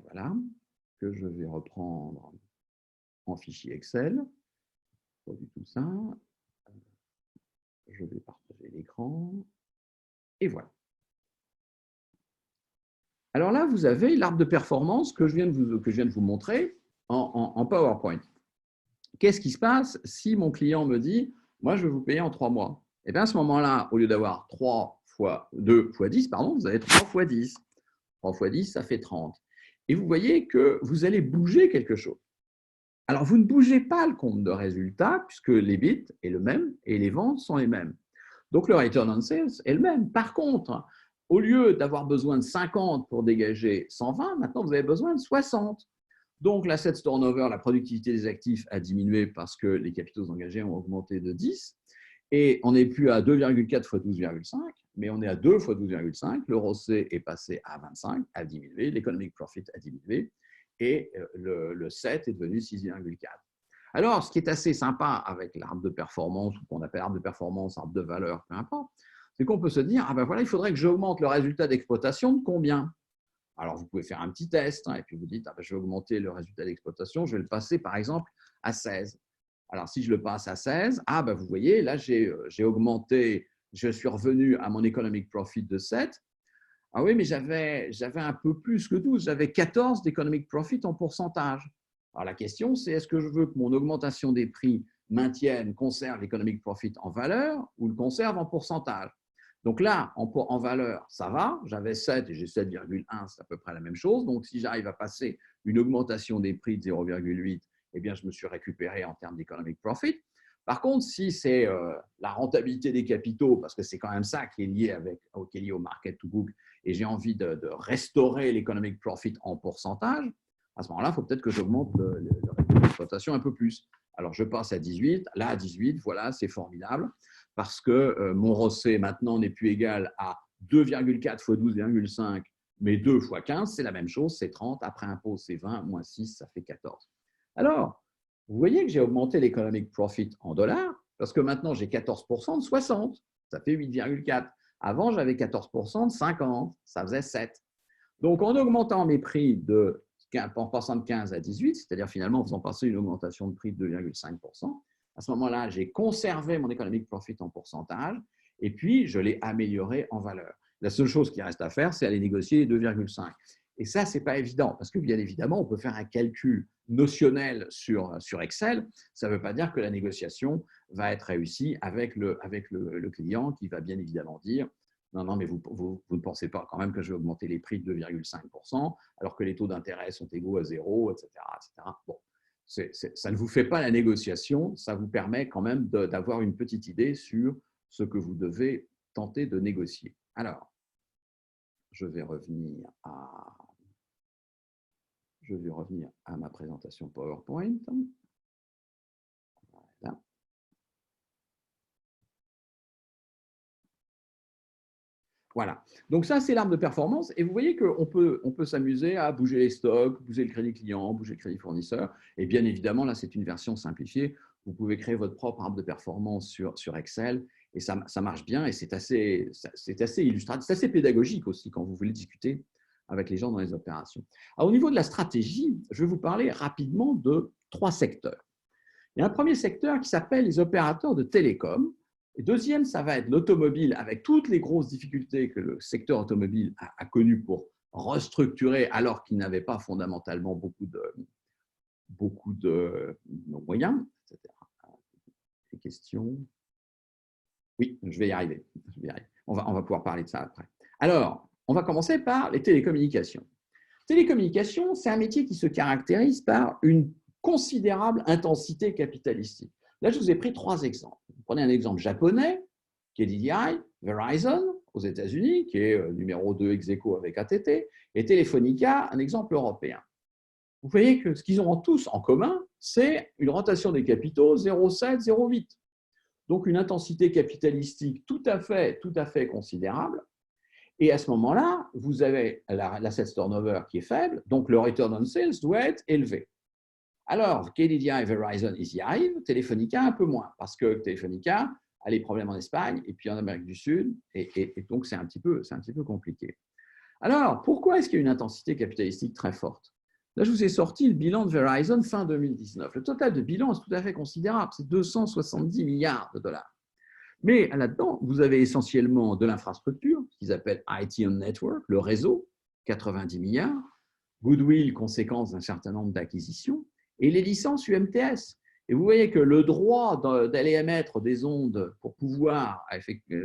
que je vais reprendre en fichier Excel. ça. Je vais partager l'écran. Et voilà. Alors là, vous avez l'arbre de performance que je viens de vous montrer en PowerPoint. Qu'est-ce qui se passe si mon client me dit « Moi, je vais vous payer en 3 mois ». Et bien à ce moment-là, au lieu d'avoir 2 fois 10, pardon, vous avez 3 fois 10. 3 fois 10, ça fait 30. Et vous voyez que vous allez bouger quelque chose. Alors, vous ne bougez pas le compte de résultat puisque l'EBIT est le même et les ventes sont les mêmes. Donc, le return on sales est le même. Par contre, au lieu d'avoir besoin de 50 pour dégager 120, maintenant, vous avez besoin de 60. Donc, l'asset turnover, la productivité des actifs a diminué parce que les capitaux engagés ont augmenté de 10. Et on n'est plus à 2,4 fois 12,5, mais on est à 2 fois 12,5. Le ROCE est passé à 25, a diminué. L'economic profit a diminué. Et le 7 est devenu 6,4. Alors, ce qui est assez sympa avec l'arbre de performance, ou qu'on appelle arbre de performance, arbre de valeur, peu importe, c'est qu'on peut se dire, ah ben voilà, il faudrait que j'augmente le résultat d'exploitation de combien? Alors, vous pouvez faire un petit test, et puis vous dites, ah ben, je vais augmenter le résultat d'exploitation, je vais le passer par exemple à 16. Alors, si je le passe à 16, ah ben, vous voyez, là, j'ai augmenté, je suis revenu à mon economic profit de 7. Ah oui, mais j'avais un peu plus que 12, j'avais 14 d'economic profit en pourcentage. Alors, la question, c'est est-ce que je veux que mon augmentation des prix maintienne, conserve l'economic profit en valeur ou le conserve en pourcentage? Donc là, en valeur, ça va. J'avais 7 et j'ai 7,1, c'est à peu près la même chose. Donc, si j'arrive à passer une augmentation des prix de 0,8, eh bien, je me suis récupéré en termes d'economic profit. Par contre, si c'est la rentabilité des capitaux, parce que c'est quand même ça qui est lié au market to book, et j'ai envie de restaurer l'economic profit en pourcentage, à ce moment-là, il faut peut-être que j'augmente le résultat d'exploitation un peu plus. Alors, je passe à 18. Là, à 18, voilà, c'est formidable parce que mon ROCE maintenant n'est plus égal à 2,4 fois 12,5, mais 2 fois 15, c'est la même chose, c'est 30. Après impôt, c'est 20, moins 6, ça fait 14. Alors, vous voyez que j'ai augmenté l'economic profit en dollars parce que maintenant, j'ai 14% de 60, ça fait 8,4. Avant, j'avais 14% de 50, ça faisait 7. Donc, en augmentant mes prix en passant de 15 à 18, c'est-à-dire finalement en faisant passer une augmentation de prix de 2,5%, à ce moment-là, j'ai conservé mon economic profit en pourcentage et puis je l'ai amélioré en valeur. La seule chose qui reste à faire, c'est aller négocier les 2,5. Et ça, ce n'est pas évident parce que bien évidemment, on peut faire un calcul notionnel sur Excel. Ça ne veut pas dire que la négociation va être réussie avec le client qui va bien évidemment dire non, non, mais vous ne pensez pas quand même que je vais augmenter les prix de 2,5% alors que les taux d'intérêt sont égaux à 0, etc. etc. Bon, ça ne vous fait pas la négociation, ça vous permet quand même d'avoir une petite idée sur ce que vous devez tenter de négocier. Alors, je vais revenir à ma présentation PowerPoint. Voilà. Voilà. Donc ça, c'est l'arbre de performance. Et vous voyez qu'on peut s'amuser à bouger les stocks, bouger le crédit client, bouger le crédit fournisseur. Et bien évidemment, là, c'est une version simplifiée. Vous pouvez créer votre propre arbre de performance sur Excel. Et ça marche bien. Et c'est assez illustratif. C'est assez pédagogique aussi quand vous voulez discuter avec les gens dans les opérations. Alors, au niveau de la stratégie, je vais vous parler rapidement de 3 secteurs. Il y a un premier secteur qui s'appelle les opérateurs de télécom. Et deuxième, ça va être l'automobile, avec toutes les grosses difficultés que le secteur automobile a connues pour restructurer, alors qu'il n'avait pas fondamentalement beaucoup de moyens, etc. Des questions? Oui, je vais y arriver. On va pouvoir parler de ça après. Alors, on va commencer par les télécommunications. Télécommunications, c'est un métier qui se caractérise par une considérable intensité capitalistique. Là, je vous ai pris 3 exemples. Vous prenez un exemple japonais, KDDI, Verizon aux États-Unis, qui est numéro 2 ex aequo avec AT&T, et Telefonica, un exemple européen. Vous voyez que ce qu'ils ont tous en commun, c'est une rotation des capitaux 0,7, 0,8. Donc, une intensité capitalistique tout à fait considérable. Et à ce moment-là, vous avez l'asset turnover qui est faible, donc le return on sales doit être élevé. Alors, KDDI et Verizon, ils y arrivent, Telefonica un peu moins, parce que Telefonica a les problèmes en Espagne et puis en Amérique du Sud, et donc c'est un petit peu compliqué. Alors, pourquoi est-ce qu'il y a une intensité capitalistique très forte? Là, je vous ai sorti le bilan de Verizon fin 2019. Le total de bilan est tout à fait considérable, c'est 270 milliards de dollars. Mais là-dedans, vous avez essentiellement de l'infrastructure, ce qu'ils appellent IT on Network, le réseau, 90 milliards, goodwill, conséquence d'un certain nombre d'acquisitions, et les licences UMTS. Et vous voyez que le droit d'aller émettre des ondes pour pouvoir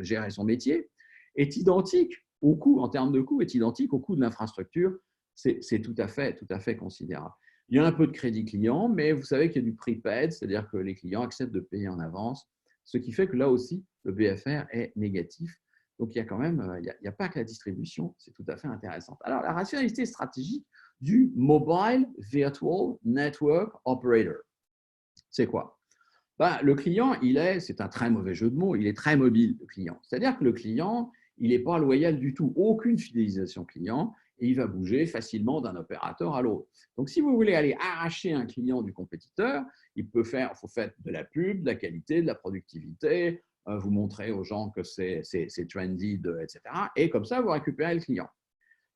gérer son métier est identique au coût, en termes de coût, est identique au coût de l'infrastructure. C'est tout à fait considérable. Il y a un peu de crédit client, mais vous savez qu'il y a du prepaid, c'est-à-dire que les clients acceptent de payer en avance, ce qui fait que là aussi, le BFR est négatif. Donc, il y a quand même, il n'y a pas que la distribution, c'est tout à fait intéressant. Alors, la rationalité stratégique du Mobile Virtual Network Operator, c'est quoi? Le client, c'est un très mauvais jeu de mots, il est très mobile, le client. C'est-à-dire que le client, il n'est pas loyal du tout, aucune fidélisation client, et il va bouger facilement d'un opérateur à l'autre. Donc, si vous voulez aller arracher un client du compétiteur, il faut faire de la pub, de la qualité, de la productivité, vous montrer aux gens que c'est trendy, etc. Et comme ça, vous récupérez le client.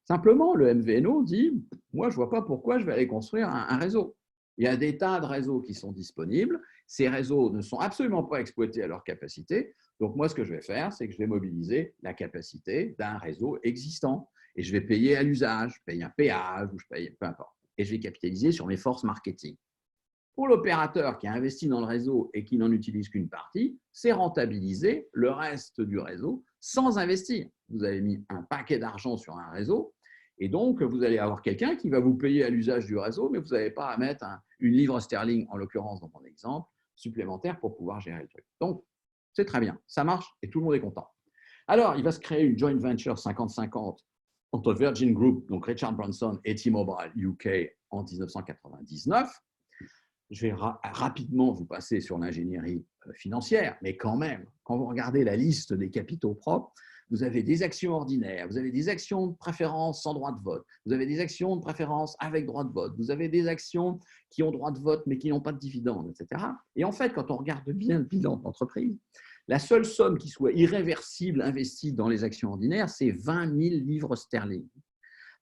Simplement, le MVNO dit, moi, je ne vois pas pourquoi je vais aller construire un réseau. Il y a des tas de réseaux qui sont disponibles. Ces réseaux ne sont absolument pas exploités à leur capacité. Donc, moi, ce que je vais faire, c'est que je vais mobiliser la capacité d'un réseau existant. Et je vais payer à l'usage, je paye un péage, ou je paye, peu importe. Et je vais capitaliser sur mes forces marketing. Pour l'opérateur qui a investi dans le réseau et qui n'en utilise qu'une partie, c'est rentabiliser le reste du réseau sans investir. Vous avez mis un paquet d'argent sur un réseau et donc vous allez avoir quelqu'un qui va vous payer à l'usage du réseau, mais vous n'avez pas à mettre une livre sterling, en l'occurrence dans mon exemple, supplémentaire pour pouvoir gérer le truc. Donc, c'est très bien, ça marche et tout le monde est content. Alors, il va se créer une joint venture 50-50 entre Virgin Group, donc Richard Branson et T-Mobile UK en 1999. Je vais rapidement vous passer sur l'ingénierie financière, mais quand même, quand vous regardez la liste des capitaux propres, vous avez des actions ordinaires, vous avez des actions de préférence sans droit de vote, vous avez des actions de préférence avec droit de vote, vous avez des actions qui ont droit de vote mais qui n'ont pas de dividendes, etc. Et en fait, quand on regarde bien le bilan de l'entreprise, la seule somme qui soit irréversible investie dans les actions ordinaires, c'est 20 000 livres sterling.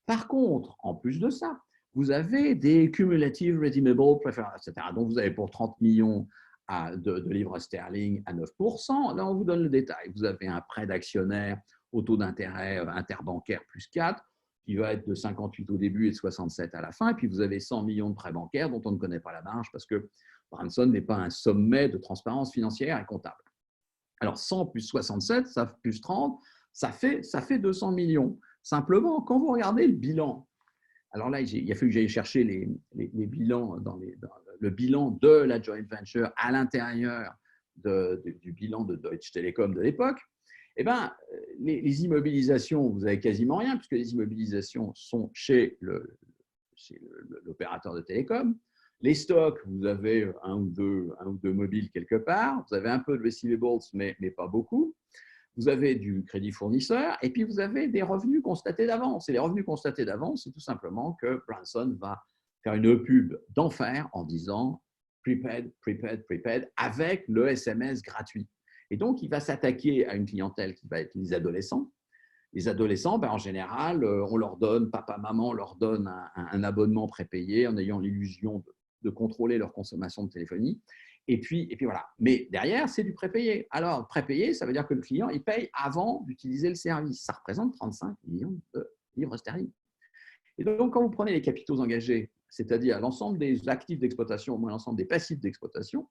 Par contre, en plus de ça, vous avez des cumulative redeemable preference, etc. Donc, vous avez pour 30 millions de livres sterling à 9%. Là, on vous donne le détail. Vous avez un prêt d'actionnaire au taux d'intérêt interbancaire plus 4, qui va être de 58 au début et de 67 à la fin. Et puis, vous avez 100 millions de prêts bancaires dont on ne connaît pas la marge parce que Branson n'est pas un sommet de transparence financière et comptable. Alors, 100 plus 67, ça plus 30, ça fait 200 millions. Simplement, quand vous regardez le bilan, alors là, il a fallu que j'aille chercher les bilans dans le bilan de la joint venture à l'intérieur du bilan de Deutsche Telekom de l'époque. Eh bien, les immobilisations, vous avez quasiment rien, puisque les immobilisations sont chez l'opérateur de télécom. Les stocks, vous avez un ou deux mobiles quelque part. Vous avez un peu de receivables, mais pas beaucoup. Vous avez du crédit fournisseur et puis vous avez des revenus constatés d'avance. Et les revenus constatés d'avance, c'est tout simplement que Branson va faire une pub d'enfer en disant prepaid, prepaid, prepaid avec le SMS gratuit. Et donc, il va s'attaquer à une clientèle qui va être les adolescents. Les adolescents, en général, on leur donne, papa, maman leur donne un abonnement prépayé en ayant l'illusion de contrôler leur consommation de téléphonie. Et puis voilà. Mais derrière, c'est du prépayé. Alors, prépayé, ça veut dire que le client, il paye avant d'utiliser le service. Ça représente 35 millions de livres sterling. Et donc, quand vous prenez les capitaux engagés, c'est-à-dire l'ensemble des actifs d'exploitation moins l'ensemble des passifs d'exploitation,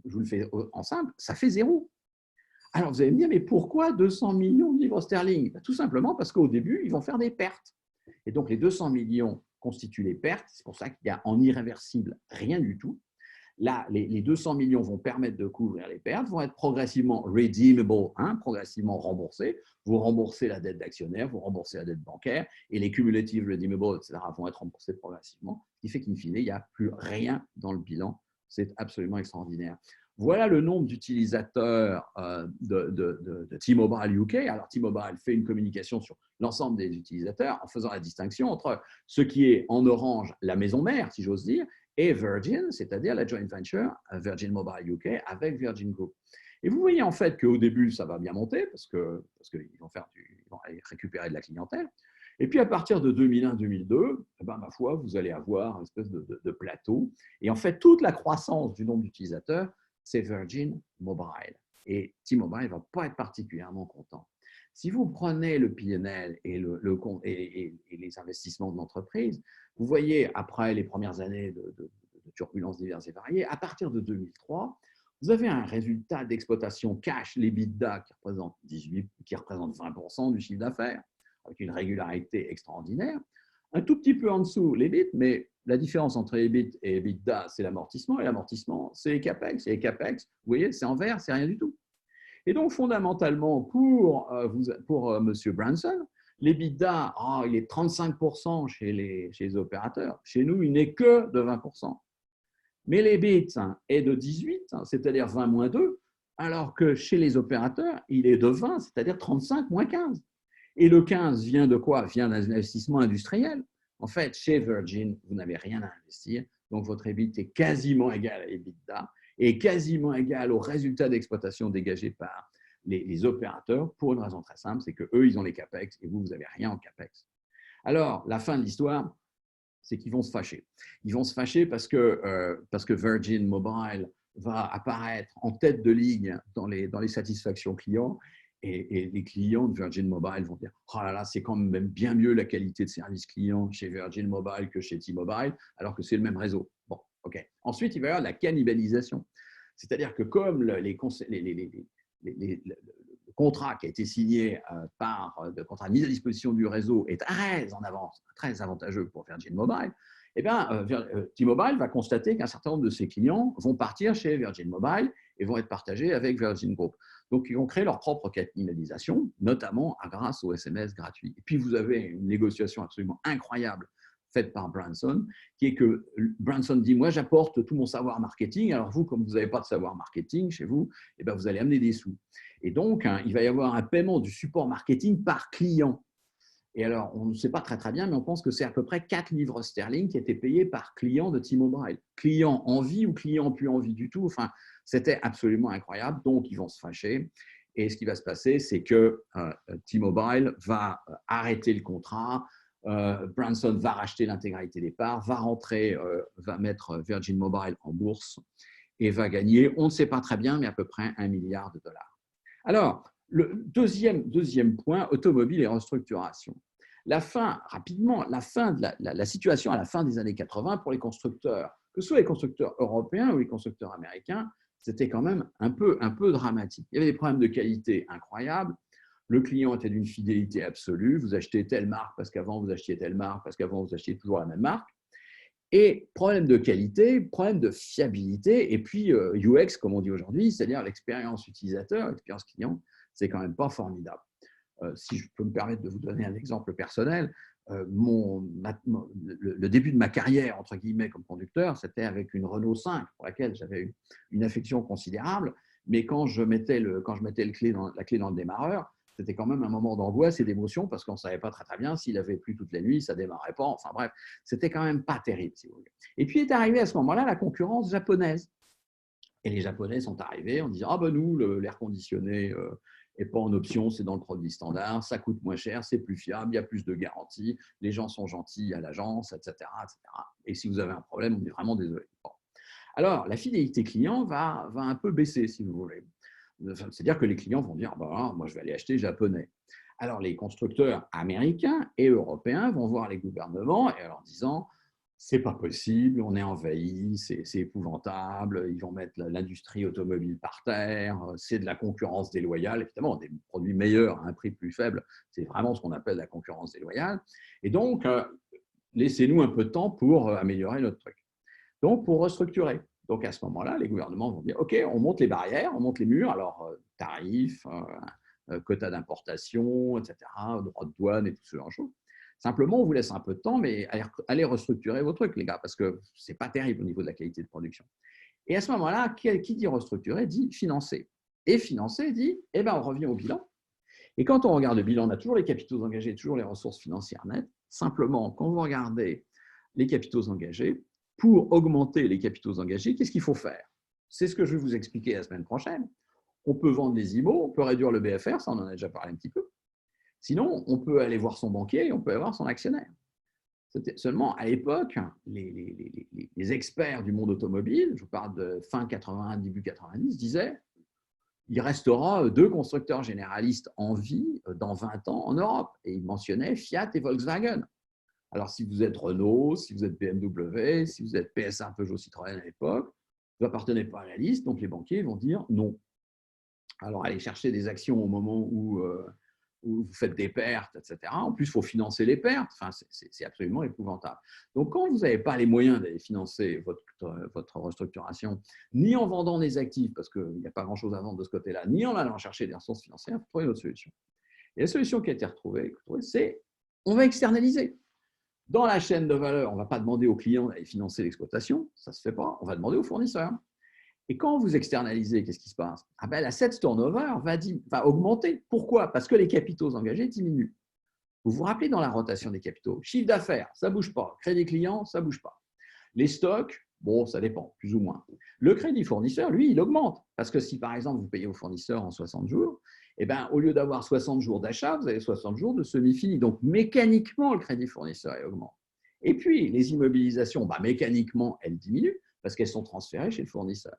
je vous le fais en simple, ça fait zéro. Alors, vous allez me dire, mais pourquoi 200 millions de livres sterling? Tout simplement parce qu'au début, ils vont faire des pertes. Et donc, les 200 millions constituent les pertes. C'est pour ça qu'il y a en irréversible rien du tout. Là, les 200 millions vont permettre de couvrir les pertes, vont être progressivement redeemable, progressivement remboursés. Vous remboursez la dette d'actionnaire, vous remboursez la dette bancaire, et les cumulative redeemable, etc., vont être remboursés progressivement, ce qui fait qu'in fine, il n'y a plus rien dans le bilan. C'est absolument extraordinaire. Voilà le nombre d'utilisateurs de T-Mobile UK. Alors, T-Mobile fait une communication sur l'ensemble des utilisateurs en faisant la distinction entre ce qui est en orange la maison mère, si j'ose dire, et Virgin, c'est-à-dire la joint venture Virgin Mobile UK avec Virgin Group. Et vous voyez en fait qu'au début, ça va bien monter parce qu'ils vont aller récupérer de la clientèle. Et puis, à partir de 2001-2002, eh ben, ma foi, vous allez avoir une espèce de plateau. Et en fait, toute la croissance du nombre d'utilisateurs, c'est Virgin Mobile. Et T-Mobile ne va pas être particulièrement content. Si vous prenez le PNL et les investissements de l'entreprise, vous voyez, après les premières années de turbulences diverses et variées, à partir de 2003, vous avez un résultat d'exploitation cash, l'EBITDA, qui représente 20% du chiffre d'affaires, avec une régularité extraordinaire. Un tout petit peu en dessous, l'EBIT, mais la différence entre EBIT et EBITDA, c'est l'amortissement, et l'amortissement, c'est les CAPEX. Et les CAPEX, vous voyez, c'est en vert, c'est rien du tout. Et donc, fondamentalement, pour M. Branson, l'EBITDA, il est 35% chez les opérateurs. Chez nous, il n'est que de 20%. Mais l'EBIT est de 18, c'est-à-dire 20 moins 2, alors que chez les opérateurs, il est de 20, c'est-à-dire 35 moins 15. Et le 15 vient de quoi? Vient d'un investissement industriel. En fait, chez Virgin, vous n'avez rien à investir, donc votre EBIT est quasiment égal à l'EBITDA et quasiment égal au résultat d'exploitation dégagé par les opérateurs pour une raison très simple, c'est qu'eux, ils ont les CAPEX et vous n'avez rien en CAPEX. Alors, la fin de l'histoire, c'est qu'ils vont se fâcher. Ils vont se fâcher parce que Virgin Mobile va apparaître en tête de ligne dans les satisfactions clients et les clients de Virgin Mobile vont dire « Oh là là, c'est quand même bien mieux la qualité de service client chez Virgin Mobile que chez T-Mobile, alors que c'est le même réseau. » Bon, OK. Ensuite, il va y avoir la cannibalisation. C'est-à-dire que comme le contrat qui a été signé le contrat de mise à disposition du réseau est très en avance, très avantageux pour Virgin Mobile, eh bien, T-Mobile va constater qu'un certain nombre de ses clients vont partir chez Virgin Mobile et vont être partagés avec Virgin Group. Donc, ils vont créer leur propre cannibalisation, notamment grâce aux SMS gratuits. Et puis, vous avez une négociation absolument incroyable faite par Branson, qui est que Branson dit « Moi, j'apporte tout mon savoir marketing. Alors, vous, comme vous n'avez pas de savoir marketing chez vous, eh bien, vous allez amener des sous. » Et donc, il va y avoir un paiement du support marketing par client. Et alors, on ne sait pas très bien, mais on pense que c'est à peu près 4 livres sterling qui étaient payés par client de T-Mobile. Client en vie ou client plus en vie du tout. Enfin, c'était absolument incroyable. Donc, ils vont se fâcher. Et ce qui va se passer, c'est que T-Mobile va arrêter le contrat. Branson va racheter l'intégralité des parts, va mettre Virgin Mobile en bourse et va gagner, on ne sait pas très bien, mais à peu près $1 milliard. Alors, le deuxième point, automobile et restructuration. Rapidement, la fin de la situation à la fin des années 80 pour les constructeurs, que ce soit les constructeurs européens ou les constructeurs américains, c'était quand même un peu dramatique. Il y avait des problèmes de qualité incroyables. Le client était d'une fidélité absolue. Vous achetez telle marque parce qu'avant vous achetiez telle marque, parce qu'avant vous achetiez toujours la même marque. Et problème de qualité, problème de fiabilité, et puis UX, comme on dit aujourd'hui, c'est-à-dire l'expérience utilisateur, l'expérience client, c'est quand même pas formidable. Si je peux me permettre de vous donner un exemple personnel, le début de ma carrière, entre guillemets, comme conducteur, c'était avec une Renault 5, pour laquelle j'avais une affection considérable, mais quand je mettais la clé dans le démarreur, c'était quand même un moment d'angoisse et d'émotion parce qu'on ne savait pas très bien s'il avait plu toute la nuit, ça ne démarrait pas. Enfin bref, c'était quand même pas terrible, si vous voulez. Et puis est arrivée à ce moment-là la concurrence japonaise. Et les Japonais sont arrivés en disant « Ah ben nous, l'air conditionné n'est pas en option, c'est dans le produit standard, ça coûte moins cher, c'est plus fiable, il y a plus de garanties, les gens sont gentils à l'agence, etc., etc. Et si vous avez un problème, on est vraiment désolé. » Bon. Alors, la fidélité client va un peu baisser, si vous voulez. C'est-à-dire que les clients vont dire bah, « moi, je vais aller acheter japonais ». Alors, les constructeurs américains et européens vont voir les gouvernements et en leur disant « c'est pas possible, on est envahi, c'est épouvantable, ils vont mettre l'industrie automobile par terre, c'est de la concurrence déloyale ». Évidemment, des produits meilleurs à un prix plus faible, c'est vraiment ce qu'on appelle la concurrence déloyale. Et donc, laissez-nous un peu de temps pour améliorer notre truc. Donc, pour restructurer. Donc, à ce moment-là, les gouvernements vont dire « OK, on monte les barrières, on monte les murs, alors tarifs, quotas d'importation, etc., droits de douane et tout ce genre de choses. Simplement, on vous laisse un peu de temps, mais allez restructurer vos trucs, les gars, parce que ce n'est pas terrible au niveau de la qualité de production. » Et à ce moment-là, qui dit restructurer dit financer. Et financer dit « eh bien, on revient au bilan ». Et quand on regarde le bilan, on a toujours les capitaux engagés, toujours les ressources financières nettes. Simplement, quand vous regardez les capitaux engagés, pour augmenter les capitaux engagés, qu'est-ce qu'il faut faire? C'est ce que je vais vous expliquer la semaine prochaine. On peut vendre les IMO, on peut réduire le BFR, ça on en a déjà parlé un petit peu. Sinon, on peut aller voir son banquier et on peut aller voir son actionnaire. Seulement, à l'époque, les experts du monde automobile, je vous parle de fin 80, début 90, disaient il restera 2 constructeurs généralistes en vie dans 20 ans en Europe. Et ils mentionnaient Fiat et Volkswagen. Alors, si vous êtes Renault, si vous êtes BMW, si vous êtes PSA, Peugeot, Citroën à l'époque, vous n'appartenez pas à la liste, donc les banquiers vont dire non. Alors, allez chercher des actions au moment où vous faites des pertes, etc. En plus, il faut financer les pertes. Enfin, c'est absolument épouvantable. Donc, quand vous n'avez pas les moyens d'aller financer votre restructuration, ni en vendant des actifs, parce qu'il n'y a pas grand-chose à vendre de ce côté-là, ni en allant chercher des ressources financières, il faut trouver une autre solution. Et la solution qui a été retrouvée, c'est on va externaliser. Dans la chaîne de valeur, on ne va pas demander aux clients d'aller financer l'exploitation, ça ne se fait pas, on va demander aux fournisseurs. Et quand vous externalisez, qu'est-ce qui se passe? L'asset turnover va augmenter. Pourquoi? Parce que les capitaux engagés diminuent. Vous vous rappelez dans la rotation des capitaux, chiffre d'affaires, ça ne bouge pas. Crédit client, ça ne bouge pas. Les stocks, bon, ça dépend, plus ou moins. Le crédit fournisseur, lui, il augmente. Parce que si, par exemple, vous payez au fournisseur en 60 jours, au lieu d'avoir 60 jours d'achat, vous avez 60 jours de semi-fini. Donc, mécaniquement, le crédit fournisseur augmente. Et puis, les immobilisations, mécaniquement, elles diminuent parce qu'elles sont transférées chez le fournisseur.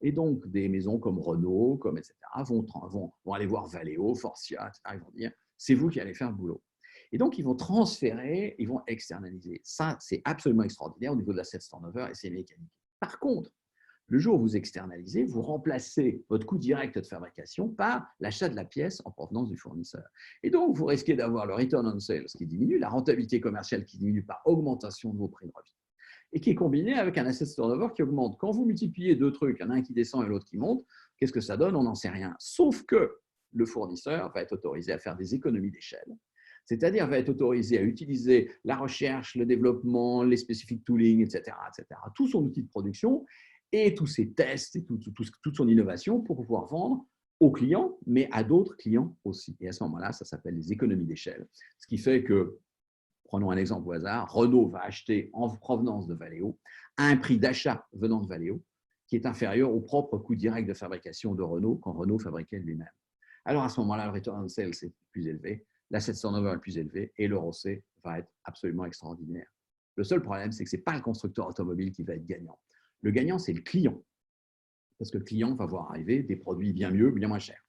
Et donc, des maisons comme Renault, etc., vont aller voir Valeo, Forcia, etc. Ils vont dire, c'est vous qui allez faire le boulot. Et donc, ils vont transférer, ils vont externaliser. Ça, c'est absolument extraordinaire au niveau de l'asset turnover et c'est mécanique. Par contre, le jour où vous externalisez, vous remplacez votre coût direct de fabrication par l'achat de la pièce en provenance du fournisseur. Et donc, vous risquez d'avoir le return on sales qui diminue, la rentabilité commerciale qui diminue par augmentation de vos prix de revient, et qui est combiné avec un asset turnover qui augmente. Quand vous multipliez 2 trucs, il y en a un qui descend et l'autre qui monte, qu'est-ce que ça donne? On n'en sait rien. Sauf que le fournisseur va être autorisé à faire des économies d'échelle, c'est-à-dire va être autorisé à utiliser la recherche, le développement, les specific tooling, etc., tout son outil de production et tous ses tests et toute son innovation pour pouvoir vendre aux clients, mais à d'autres clients aussi. Et à ce moment-là, ça s'appelle les économies d'échelle. Ce qui fait que, prenons un exemple au hasard, Renault va acheter en provenance de Valeo à un prix d'achat venant de Valeo qui est inférieur au propre coût direct de fabrication de Renault quand Renault fabriquait lui-même. Alors à ce moment-là, le return on sales est plus élevé, l'asset turnover est plus élevé et le ROCE va être absolument extraordinaire. Le seul problème, c'est que ce n'est pas le constructeur automobile qui va être gagnant. Le gagnant, c'est le client, parce que le client va voir arriver des produits bien mieux, bien moins chers.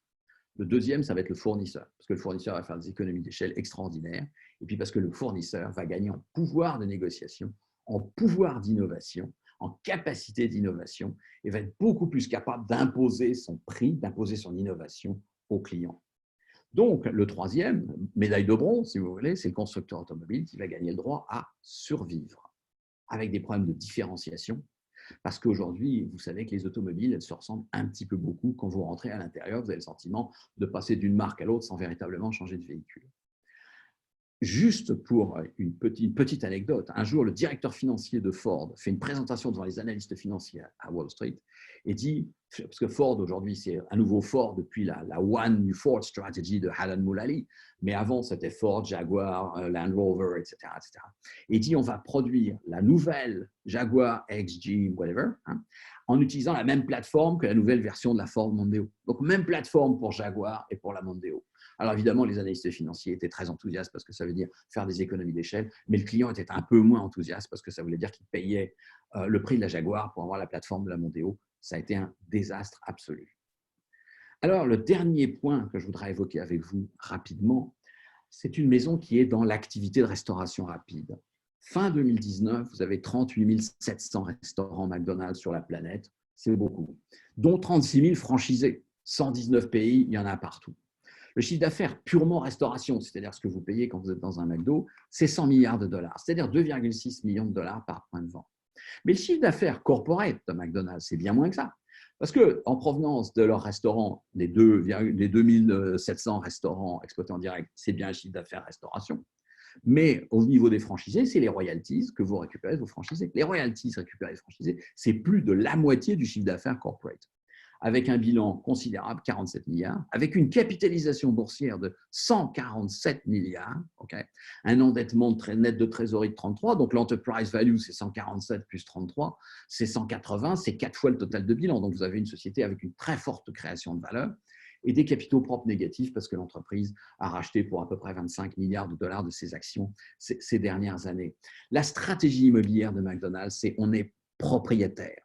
Le deuxième, ça va être le fournisseur, parce que le fournisseur va faire des économies d'échelle extraordinaires, et puis parce que le fournisseur va gagner en pouvoir de négociation, en pouvoir d'innovation, en capacité d'innovation, et va être beaucoup plus capable d'imposer son prix, d'imposer son innovation aux clients. Donc, le troisième, médaille de bronze, si vous voulez, c'est le constructeur automobile qui va gagner le droit à survivre, avec des problèmes de différenciation. Parce qu'aujourd'hui, vous savez que les automobiles, elles se ressemblent un petit peu beaucoup. Quand vous rentrez à l'intérieur, vous avez le sentiment de passer d'une marque à l'autre sans véritablement changer de véhicule. Juste pour une petite anecdote, un jour, le directeur financier de Ford fait une présentation devant les analystes financiers à Wall Street et dit, parce que Ford aujourd'hui, c'est un nouveau Ford depuis la One New Ford Strategy de Alan Mulally, mais avant, c'était Ford, Jaguar, Land Rover, etc., etc. Et il dit, on va produire la nouvelle Jaguar XJ, whatever, en utilisant la même plateforme que la nouvelle version de la Ford Mondeo. Donc, même plateforme pour Jaguar et pour la Mondeo. Alors évidemment, les analystes financiers étaient très enthousiastes parce que ça veut dire faire des économies d'échelle, mais le client était un peu moins enthousiaste parce que ça voulait dire qu'il payait le prix de la Jaguar pour avoir la plateforme de la Mondeo. Ça a été un désastre absolu. Alors, le dernier point que je voudrais évoquer avec vous rapidement, c'est une maison qui est dans l'activité de restauration rapide. Fin 2019, vous avez 38 700 restaurants McDonald's sur la planète, c'est beaucoup, dont 36 000 franchisés. 119 pays, il y en a partout. Le chiffre d'affaires purement restauration, c'est-à-dire ce que vous payez quand vous êtes dans un McDo, c'est 100 milliards de dollars, c'est-à-dire 2,6 millions de dollars par point de vente. Mais le chiffre d'affaires corporate de McDonald's, c'est bien moins que ça. Parce qu'en provenance de leurs restaurants, les 2700 restaurants exploités en direct, c'est bien un chiffre d'affaires restauration. Mais au niveau des franchisés, c'est les royalties que vous récupérez de vos franchisés. Les royalties récupérées des franchisés, c'est plus de la moitié du chiffre d'affaires corporate, avec un bilan considérable, 47 milliards, avec une capitalisation boursière de 147 milliards, okay, un endettement net de trésorerie de 33, donc l'enterprise value, c'est 147 plus 33, c'est 180, c'est 4 fois le total de bilan. Donc, vous avez une société avec une très forte création de valeur. et des capitaux propres négatifs parce que l'entreprise a racheté pour à peu près 25 milliards de dollars de ses actions ces dernières années. La stratégie immobilière de McDonald's, c'est on est propriétaire.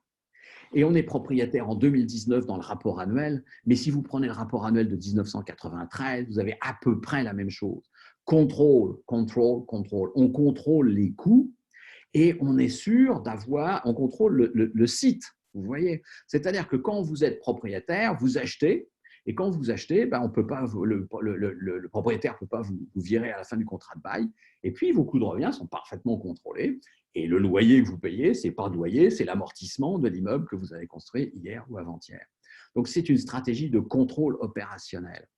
Et on est propriétaire en 2019 dans le rapport annuel, mais si vous prenez le rapport annuel de 1993, vous avez à peu près la même chose. Contrôle, contrôle, contrôle. On contrôle les coûts et on est sûr d'avoir, on contrôle le site, vous voyez. C'est-à-dire que quand vous êtes propriétaire, vous achetez, et quand vous achetez, ben on peut pas, le propriétaire ne peut pas vous virer à la fin du contrat de bail, et puis vos coûts de revient sont parfaitement contrôlés, et le loyer que vous payez, ce n'est pas le loyer, c'est l'amortissement de l'immeuble que vous avez construit hier ou avant-hier. Donc c'est une stratégie de contrôle opérationnel.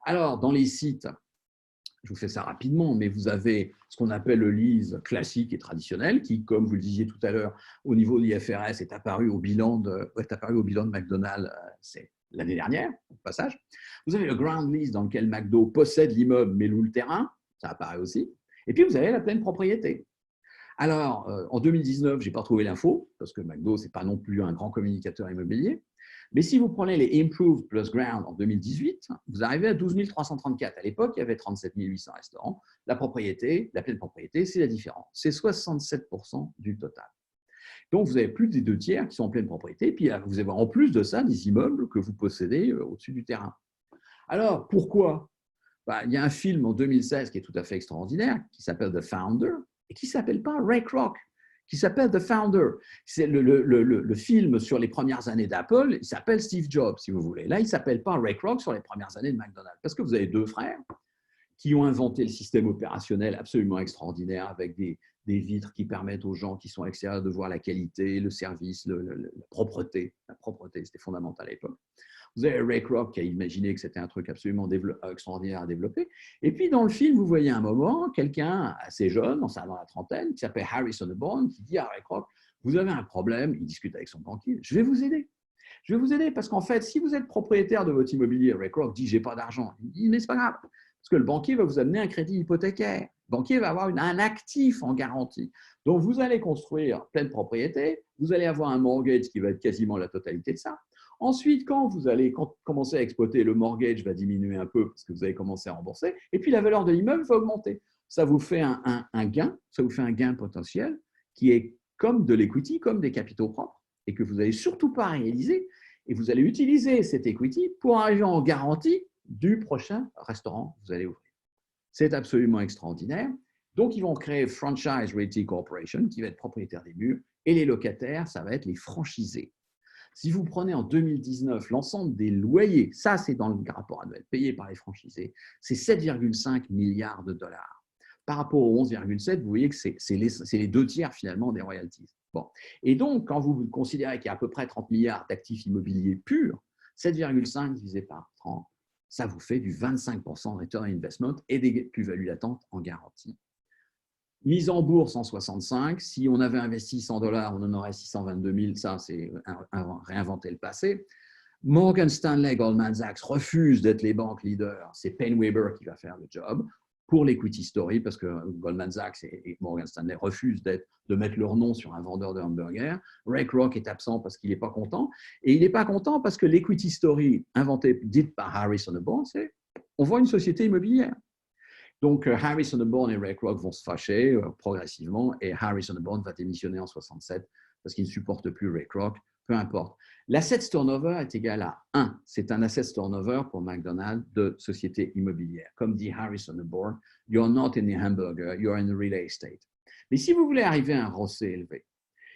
Alors, dans les sites, je vous fais ça rapidement, mais vous avez ce qu'on appelle le lease classique et traditionnel, qui, comme vous le disiez tout à l'heure, au niveau de l'IFRS, est apparu au bilan de McDonald's l'année dernière, au passage. Vous avez le ground lease dans lequel McDo possède l'immeuble mais loue le terrain, ça apparaît aussi. Et puis, vous avez la pleine propriété. Alors, en 2019, je n'ai pas trouvé l'info, parce que McDo, ce n'est pas non plus un grand communicateur immobilier. Mais si vous prenez les Improved plus Ground en 2018, vous arrivez à 12 334. À l'époque, il y avait 37 800 restaurants. La propriété, la pleine propriété, c'est la différence. C'est 67% du total. Donc, vous avez plus des 2 tiers qui sont en pleine propriété. Et puis, vous avez en plus de ça des immeubles que vous possédez au-dessus du terrain. Alors, pourquoi ? Il y a un film en 2016 qui est tout à fait extraordinaire, qui s'appelle The Founder, et qui ne s'appelle pas Ray Kroc, qui s'appelle The Founder. C'est le film sur les premières années d'Apple, il s'appelle Steve Jobs, si vous voulez. Là, il ne s'appelle pas Ray Kroc sur les premières années de McDonald's, parce que vous avez 2 frères qui ont inventé le système opérationnel absolument extraordinaire avec des vitres qui permettent aux gens qui sont à l'extérieur de voir la qualité, le service, la propreté. La propreté, c'était fondamental à l'époque. Vous avez Ray Kroc qui a imaginé que c'était un truc absolument extraordinaire à développer. Et puis, dans le film, vous voyez un moment quelqu'un assez jeune, dans la trentaine, qui s'appelle Harrison Bourne, qui dit à Ray Kroc, vous avez un problème, il discute avec son banquier, je vais vous aider. Je vais vous aider parce qu'en fait, si vous êtes propriétaire de votre immobilier, Ray Kroc dit, j'ai pas d'argent. Il dit, mais c'est pas grave, parce que le banquier va vous amener un crédit hypothécaire. Le banquier va avoir un actif en garantie. Donc, vous allez construire pleine propriété, vous allez avoir un mortgage qui va être quasiment la totalité de ça. Ensuite, quand vous allez commencer à exploiter, le mortgage va diminuer un peu parce que vous allez commencer à rembourser, et puis la valeur de l'immeuble va augmenter. Ça vous fait un gain, ça vous fait un gain potentiel qui est comme de l'equity, comme des capitaux propres, et que vous n'allez surtout pas réaliser, et vous allez utiliser cet equity pour arriver en garantie du prochain restaurant que vous allez ouvrir. C'est absolument extraordinaire. Donc, ils vont créer Franchise Realty Corporation, qui va être propriétaire des murs, et les locataires, ça va être les franchisés. Si vous prenez en 2019 l'ensemble des loyers, ça c'est dans le rapport annuel, payés par les franchisés, c'est 7,5 milliards de dollars. Par rapport aux 11,7, vous voyez que c'est les 2 tiers finalement des royalties. Bon. Et donc, quand vous considérez qu'il y a à peu près 30 milliards d'actifs immobiliers purs, 7,5 divisé par 30, ça vous fait du 25% de return on investment et des plus-values latentes en garantie. Mise en bourse en 65, si on avait investi 100 $, on en aurait 622 000, ça c'est réinventer le passé. Morgan Stanley, Goldman Sachs refusent d'être les banques leaders, c'est Penn Weber qui va faire le job pour l'equity story, parce que Goldman Sachs et Morgan Stanley refusent de mettre leur nom sur un vendeur de hamburgers. Ray Kroc est absent parce qu'il n'est pas content, et il n'est pas content parce que l'equity story dite par Harrison Bourne, c'est on voit une société immobilière. Donc, Harrison Bourne et Ray Kroc vont se fâcher progressivement et Harrison Bourne va démissionner en 67 parce qu'il ne supporte plus Ray Kroc, peu importe. L'asset turnover est égal à 1. C'est un asset turnover pour McDonald's de société immobilière. Comme dit Harrison Bourne, you're not in the hamburger, you're in the real estate. Mais si vous voulez arriver à un ROCE élevé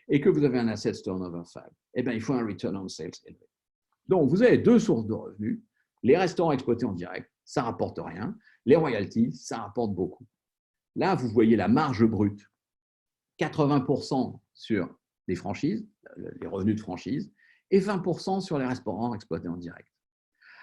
et que vous avez un asset turnover faible, eh bien, il faut un return on sales élevé. Donc, vous avez 2 sources de revenus. Les restaurants exploités en direct, ça ne rapporte rien. Les royalties, ça rapporte beaucoup. Là, vous voyez la marge brute, 80% sur les franchises, les revenus de franchise, et 20% sur les restaurants exploités en direct.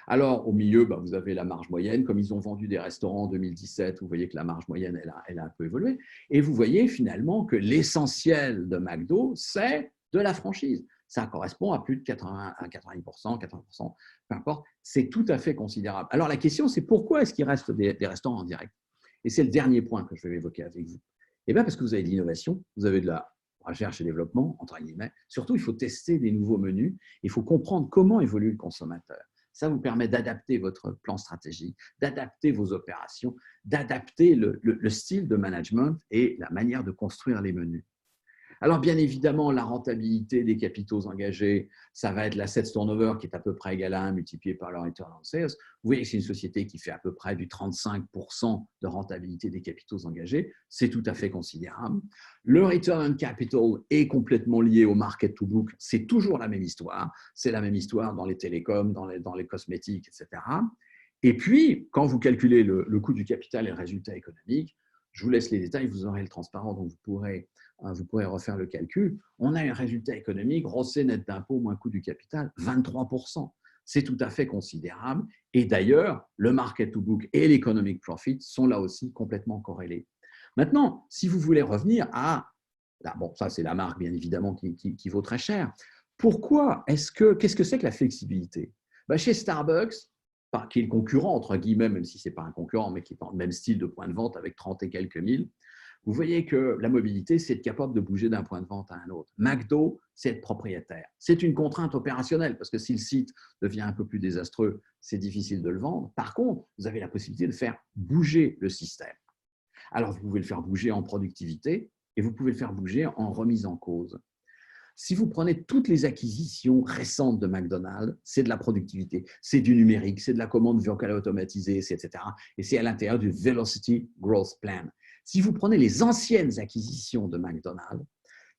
Alors, au milieu, vous avez la marge moyenne. Comme ils ont vendu des restaurants en 2017, vous voyez que la marge moyenne, elle a un peu évolué. Et vous voyez finalement que l'essentiel de McDo, c'est de la franchise. Ça correspond à plus de 80%, peu importe. C'est tout à fait considérable. Alors, la question, c'est pourquoi est-ce qu'il reste des restaurants en direct? Et c'est le dernier point que je vais évoquer avec vous. Eh bien, parce que vous avez de l'innovation, vous avez de la recherche et développement, entre guillemets. Surtout, il faut tester des nouveaux menus. Il faut comprendre comment évolue le consommateur. Ça vous permet d'adapter votre plan stratégique, d'adapter vos opérations, d'adapter le style de management et la manière de construire les menus. Alors, bien évidemment, la rentabilité des capitaux engagés, ça va être l'asset turnover qui est à peu près égal à 1 multiplié par le return on sales. Vous voyez que c'est une société qui fait à peu près du 35% de rentabilité des capitaux engagés. C'est tout à fait considérable. Le return on capital est complètement lié au market to book. C'est toujours la même histoire. C'est la même histoire dans les télécoms, dans les cosmétiques, etc. Et puis, quand vous calculez le coût du capital et le résultat économique, je vous laisse les détails, vous aurez le transparent, donc vous pourrez refaire le calcul. On a un résultat économique, rossé net d'impôt moins coût du capital, 23%. C'est tout à fait considérable. Et d'ailleurs, le market to book et l'economic profit sont là aussi complètement corrélés. Maintenant, si vous voulez revenir à… Bon, ça, c'est la marque, bien évidemment, qui vaut très cher. Qu'est-ce que c'est que la flexibilité? Chez Starbucks, qui est le concurrent, entre guillemets, même si ce n'est pas un concurrent, mais qui est dans le même style de point de vente avec 30 et quelques mille, vous voyez que la mobilité, c'est être capable de bouger d'un point de vente à un autre. McDo, c'est être propriétaire. C'est une contrainte opérationnelle, parce que si le site devient un peu plus désastreux, c'est difficile de le vendre. Par contre, vous avez la possibilité de faire bouger le système. Alors, vous pouvez le faire bouger en productivité et vous pouvez le faire bouger en remise en cause. Si vous prenez toutes les acquisitions récentes de McDonald's, c'est de la productivité, c'est du numérique, c'est de la commande vocale automatisée, etc. Et c'est à l'intérieur du Velocity Growth Plan. Si vous prenez les anciennes acquisitions de McDonald's,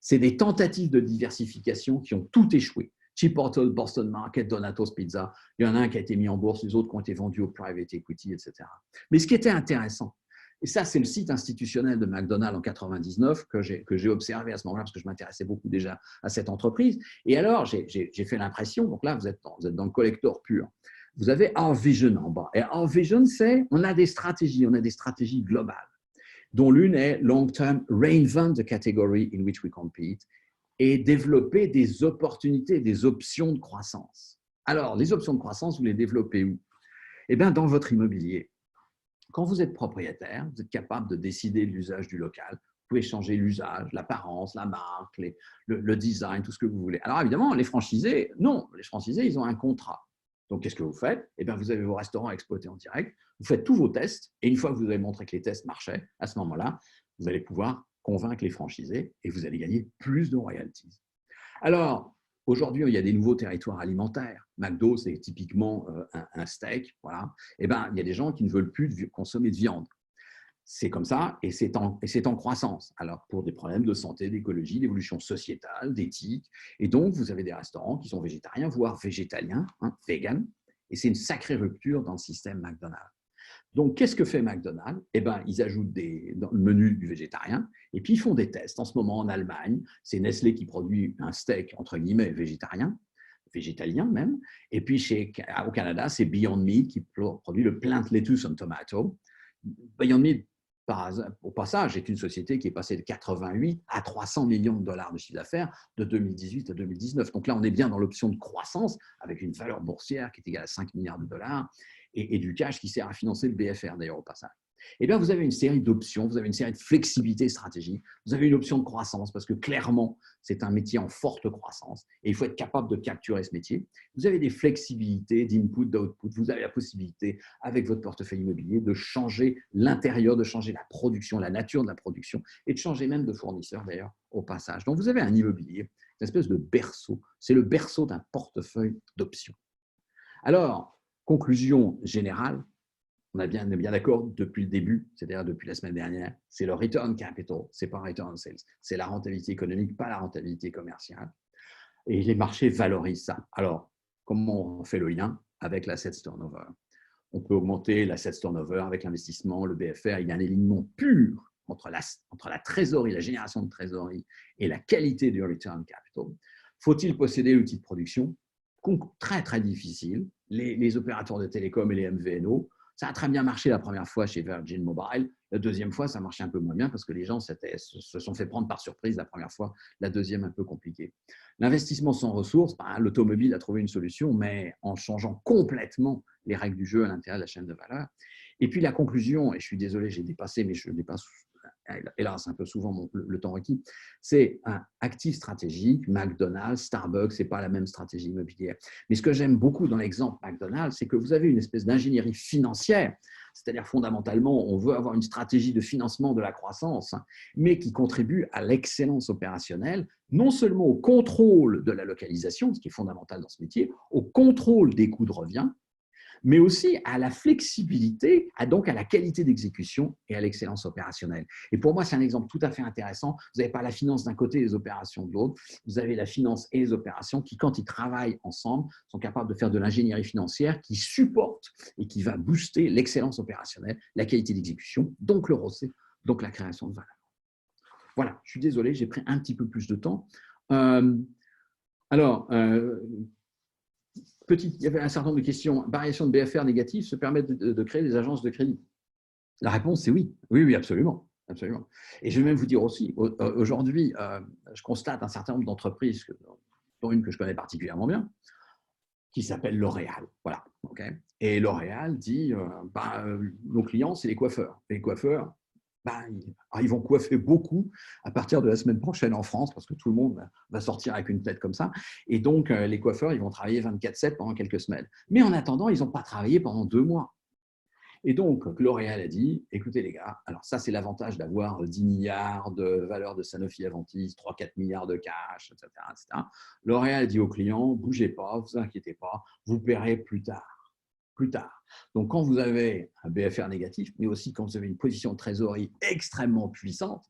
c'est des tentatives de diversification qui ont tout échoué. Chipotle, Boston Market, Donatos Pizza, il y en a un qui a été mis en bourse, les autres qui ont été vendus au private equity, etc. Mais ce qui était intéressant, et ça, c'est le site institutionnel de McDonald's en 1999 que j'ai observé à ce moment-là parce que je m'intéressais beaucoup déjà à cette entreprise. Et alors, j'ai fait l'impression, donc là, vous êtes dans le collector pur. Vous avez Our Vision en bas. Et Our Vision, c'est on a des stratégies globales, dont l'une est Long-Term Reinvent the Category in which we compete et développer des opportunités, des options de croissance. Alors, les options de croissance, vous les développez où? Eh bien, dans votre immobilier. Quand vous êtes propriétaire, vous êtes capable de décider de l'usage du local. Vous pouvez changer l'usage, l'apparence, la marque, le design, tout ce que vous voulez. Alors évidemment, les franchisés, non. Les franchisés, ils ont un contrat. Donc, qu'est-ce que vous faites? Eh bien, vous avez vos restaurants exploités en direct. Vous faites tous vos tests. Et une fois que vous avez montré que les tests marchaient, à ce moment-là, vous allez pouvoir convaincre les franchisés et vous allez gagner plus de royalties. Alors, aujourd'hui, il y a des nouveaux territoires alimentaires. McDo, c'est typiquement un steak. Voilà. Eh bien, il y a des gens qui ne veulent plus consommer de viande. C'est comme ça et c'est en croissance. Alors, pour des problèmes de santé, d'écologie, d'évolution sociétale, d'éthique. Et donc, vous avez des restaurants qui sont végétariens, voire végétaliens, vegan. Et c'est une sacrée rupture dans le système McDonald's. Donc, qu'est-ce que fait McDonald's? Eh bien, ils ajoutent dans le menu du végétarien et puis ils font des tests. En ce moment, en Allemagne, c'est Nestlé qui produit un steak, entre guillemets, végétarien, végétalien même. Et puis, au Canada, c'est Beyond Meat qui produit le Plant Lettuce on Tomato. Beyond Meat, au passage, est une société qui est passée de 88 à 300 millions de dollars de chiffre d'affaires de 2018 à 2019. Donc là, on est bien dans l'option de croissance avec une valeur boursière qui est égale à 5 milliards de dollars et du cash qui sert à financer le BFR d'ailleurs au passage. Eh bien, vous avez une série d'options, vous avez une série de flexibilités stratégiques, vous avez une option de croissance parce que clairement, c'est un métier en forte croissance et il faut être capable de capturer ce métier. Vous avez des flexibilités d'input, d'output, vous avez la possibilité avec votre portefeuille immobilier de changer l'intérieur, de changer la production, la nature de la production et de changer même de fournisseur d'ailleurs au passage. Donc, vous avez un immobilier, une espèce de berceau, c'est le berceau d'un portefeuille d'options. Alors, conclusion générale, on est bien d'accord depuis le début, c'est-à-dire depuis la semaine dernière, c'est le return capital, ce n'est pas un return on sales, c'est la rentabilité économique, pas la rentabilité commerciale. Et les marchés valorisent ça. Alors, comment on fait le lien avec l'asset turnover? On peut augmenter l'asset turnover avec l'investissement, le BFR, il y a un alignement pur entre la trésorerie, la génération de trésorerie et la qualité du return capital. Faut-il posséder l'outil de production? Très, très difficile. Les opérateurs de télécom et les MVNO, ça a très bien marché la première fois chez Virgin Mobile. La deuxième fois, ça marchait un peu moins bien parce que les gens se sont fait prendre par surprise la première fois. La deuxième, un peu compliquée. L'investissement sans ressources, l'automobile a trouvé une solution, mais en changeant complètement les règles du jeu à l'intérieur de la chaîne de valeur. Et puis la conclusion, et je suis désolé, j'ai dépassé, mais je dépasse et là c'est un peu souvent le temps requis, c'est un actif stratégique, McDonald's, Starbucks, ce n'est pas la même stratégie immobilière. Mais ce que j'aime beaucoup dans l'exemple McDonald's, c'est que vous avez une espèce d'ingénierie financière, c'est-à-dire fondamentalement, on veut avoir une stratégie de financement de la croissance, mais qui contribue à l'excellence opérationnelle, non seulement au contrôle de la localisation, ce qui est fondamental dans ce métier, au contrôle des coûts de revient, mais aussi à la flexibilité, donc à la qualité d'exécution et à l'excellence opérationnelle. Et pour moi, c'est un exemple tout à fait intéressant. Vous n'avez pas la finance d'un côté et les opérations de l'autre. Vous avez la finance et les opérations qui, quand ils travaillent ensemble, sont capables de faire de l'ingénierie financière qui supporte et qui va booster l'excellence opérationnelle, la qualité d'exécution, donc le ROCE, donc la création de valeur. Voilà, je suis désolé, j'ai pris un petit peu plus de temps. Alors, il y avait un certain nombre de questions. Variation de BFR négative se permet de créer des agences de crédit. La réponse, c'est oui. Oui, oui, absolument. Absolument. Et je vais même vous dire aussi, aujourd'hui, je constate un certain nombre d'entreprises, dont une que je connais particulièrement bien, qui s'appelle L'Oréal. Voilà. Okay. Et L'Oréal dit, nos clients, c'est les coiffeurs. Les coiffeurs, ils vont coiffer beaucoup à partir de la semaine prochaine en France, parce que tout le monde va sortir avec une tête comme ça. Et donc, les coiffeurs, ils vont travailler 24/7 pendant quelques semaines. Mais en attendant, ils n'ont pas travaillé pendant 2 mois. Et donc, L'Oréal a dit, écoutez les gars, alors ça, c'est l'avantage d'avoir 10 milliards de valeur de Sanofi-Aventis, 3-4 milliards de cash, etc., etc. L'Oréal a dit aux clients, bougez pas, vous inquiétez pas, vous paierez plus tard. Plus tard. Donc, quand vous avez un BFR négatif, mais aussi quand vous avez une position de trésorerie extrêmement puissante,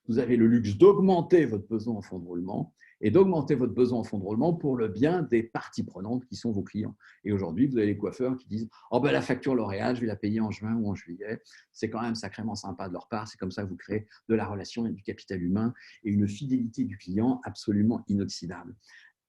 vous avez le luxe d'augmenter votre besoin en fonds de roulement et d'augmenter votre besoin en fonds de roulement pour le bien des parties prenantes qui sont vos clients. Et aujourd'hui, vous avez les coiffeurs qui disent « Oh ben la facture L'Oréal, je vais la payer en juin ou en juillet. » C'est quand même sacrément sympa de leur part. C'est comme ça que vous créez de la relation et du capital humain et une fidélité du client absolument inoxydable.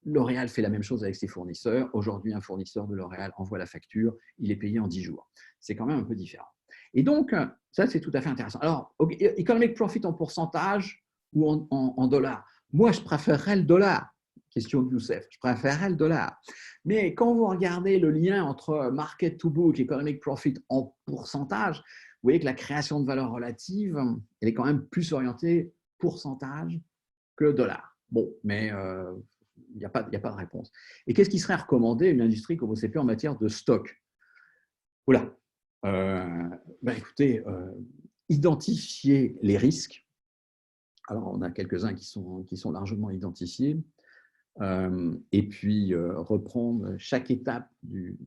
L'Oréal fait la même chose avec ses fournisseurs. Aujourd'hui, un fournisseur de L'Oréal envoie la facture, il est payé en 10 jours. C'est quand même un peu différent. Et donc, ça, c'est tout à fait intéressant. Alors, economic profit en pourcentage ou en dollars? Moi, je préférerais le dollar. Question de Youssef. Je préférerais le dollar. Mais quand vous regardez le lien entre market to book et economic profit en pourcentage, vous voyez que la création de valeur relative, elle est quand même plus orientée pourcentage que dollar. Bon, mais il n'y a pas de réponse. Et qu'est-ce qui serait recommandé à une industrie comme OCP en matière de stock? Oula, écoutez, identifier les risques. Alors, on a quelques-uns qui sont largement identifiés. Et puis, reprendre chaque étape du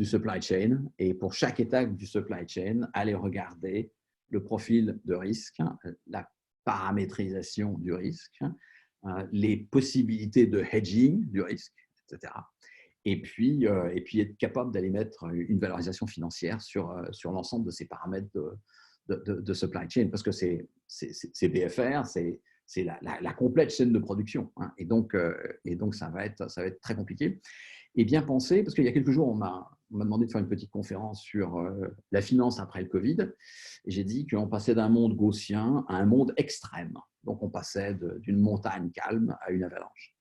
supply chain. Et pour chaque étape du supply chain, aller regarder le profil de risque, la paramétrisation du risque, les possibilités de hedging du risque, etc. Et puis être capable d'aller mettre une valorisation financière sur l'ensemble de ces paramètres de supply chain, parce que c'est BFR, c'est la complète chaîne de production. Hein. Et donc, ça va être très compliqué. Et bien penser, parce qu'il y a quelques jours, on m'a demandé de faire une petite conférence sur la finance après le Covid. Et j'ai dit qu'on passait d'un monde gaussien à un monde extrême. Donc, on passait d'une montagne calme à une avalanche.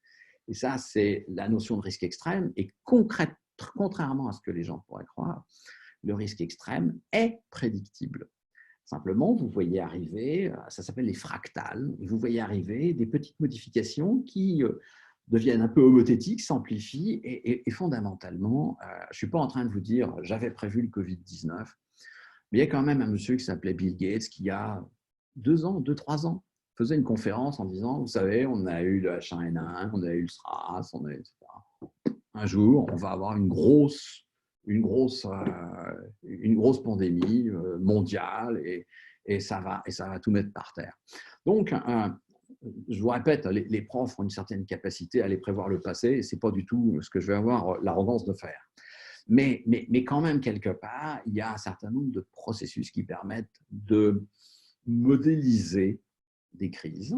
Et ça, c'est la notion de risque extrême. Et contrairement à ce que les gens pourraient croire, le risque extrême est prédictible. Simplement, vous voyez arriver, ça s'appelle les fractales, vous voyez arriver des petites modifications qui deviennent un peu homothétiques, s'amplifient, et fondamentalement, je ne suis pas en train de vous dire « j'avais prévu le Covid-19 », mais il y a quand même un monsieur qui s'appelait Bill Gates qui a 2-3 ans, faisait une conférence en disant « vous savez, on a eu le H1N1, on a eu le SRAS, on a eu, etc. Un jour, on va avoir une grosse pandémie mondiale et ça va tout mettre par terre. » Donc, je vous répète, les profs ont une certaine capacité à aller prévoir le passé et ce n'est pas du tout ce que je vais avoir l'arrogance de faire. Mais quand même, quelque part, il y a un certain nombre de processus qui permettent de modéliser des crises,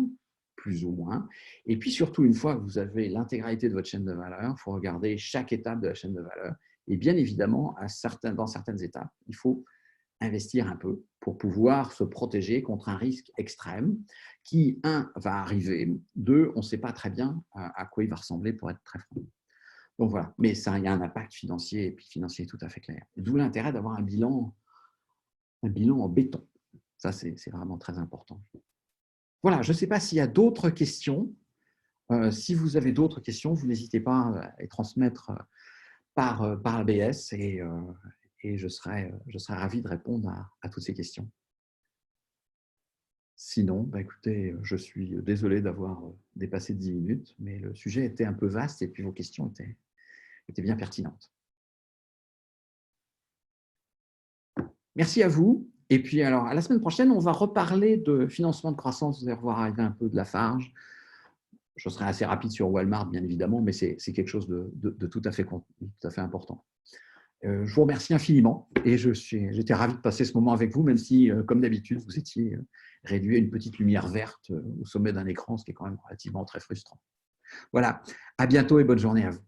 plus ou moins. Et puis surtout, une fois que vous avez l'intégralité de votre chaîne de valeur, il faut regarder chaque étape de la chaîne de valeur. Et bien évidemment, dans certaines étapes, il faut investir un peu pour pouvoir se protéger contre un risque extrême qui, 1, va arriver, 2, on ne sait pas très bien à quoi il va ressembler pour être très franc. Donc voilà, mais ça, il y a un impact financier, et puis financier tout à fait clair. D'où l'intérêt d'avoir un bilan en béton. Ça, c'est vraiment très important. Voilà, je ne sais pas s'il y a d'autres questions. Si vous avez d'autres questions, vous n'hésitez pas à les transmettre par ABS et je serai ravi de répondre à toutes ces questions. Sinon, bah écoutez, je suis désolé d'avoir dépassé 10 minutes, mais le sujet était un peu vaste et puis vos questions étaient bien pertinentes. Merci à vous. Et puis, alors, à la semaine prochaine, on va reparler de financement de croissance. Vous allez revoir arriver un peu de Lafarge. Je serai assez rapide sur Walmart, bien évidemment, mais c'est quelque chose de tout à fait important. Je vous remercie infiniment et j'étais ravi de passer ce moment avec vous, même si, comme d'habitude, vous étiez réduit à une petite lumière verte au sommet d'un écran, ce qui est quand même relativement très frustrant. Voilà, à bientôt et bonne journée à vous.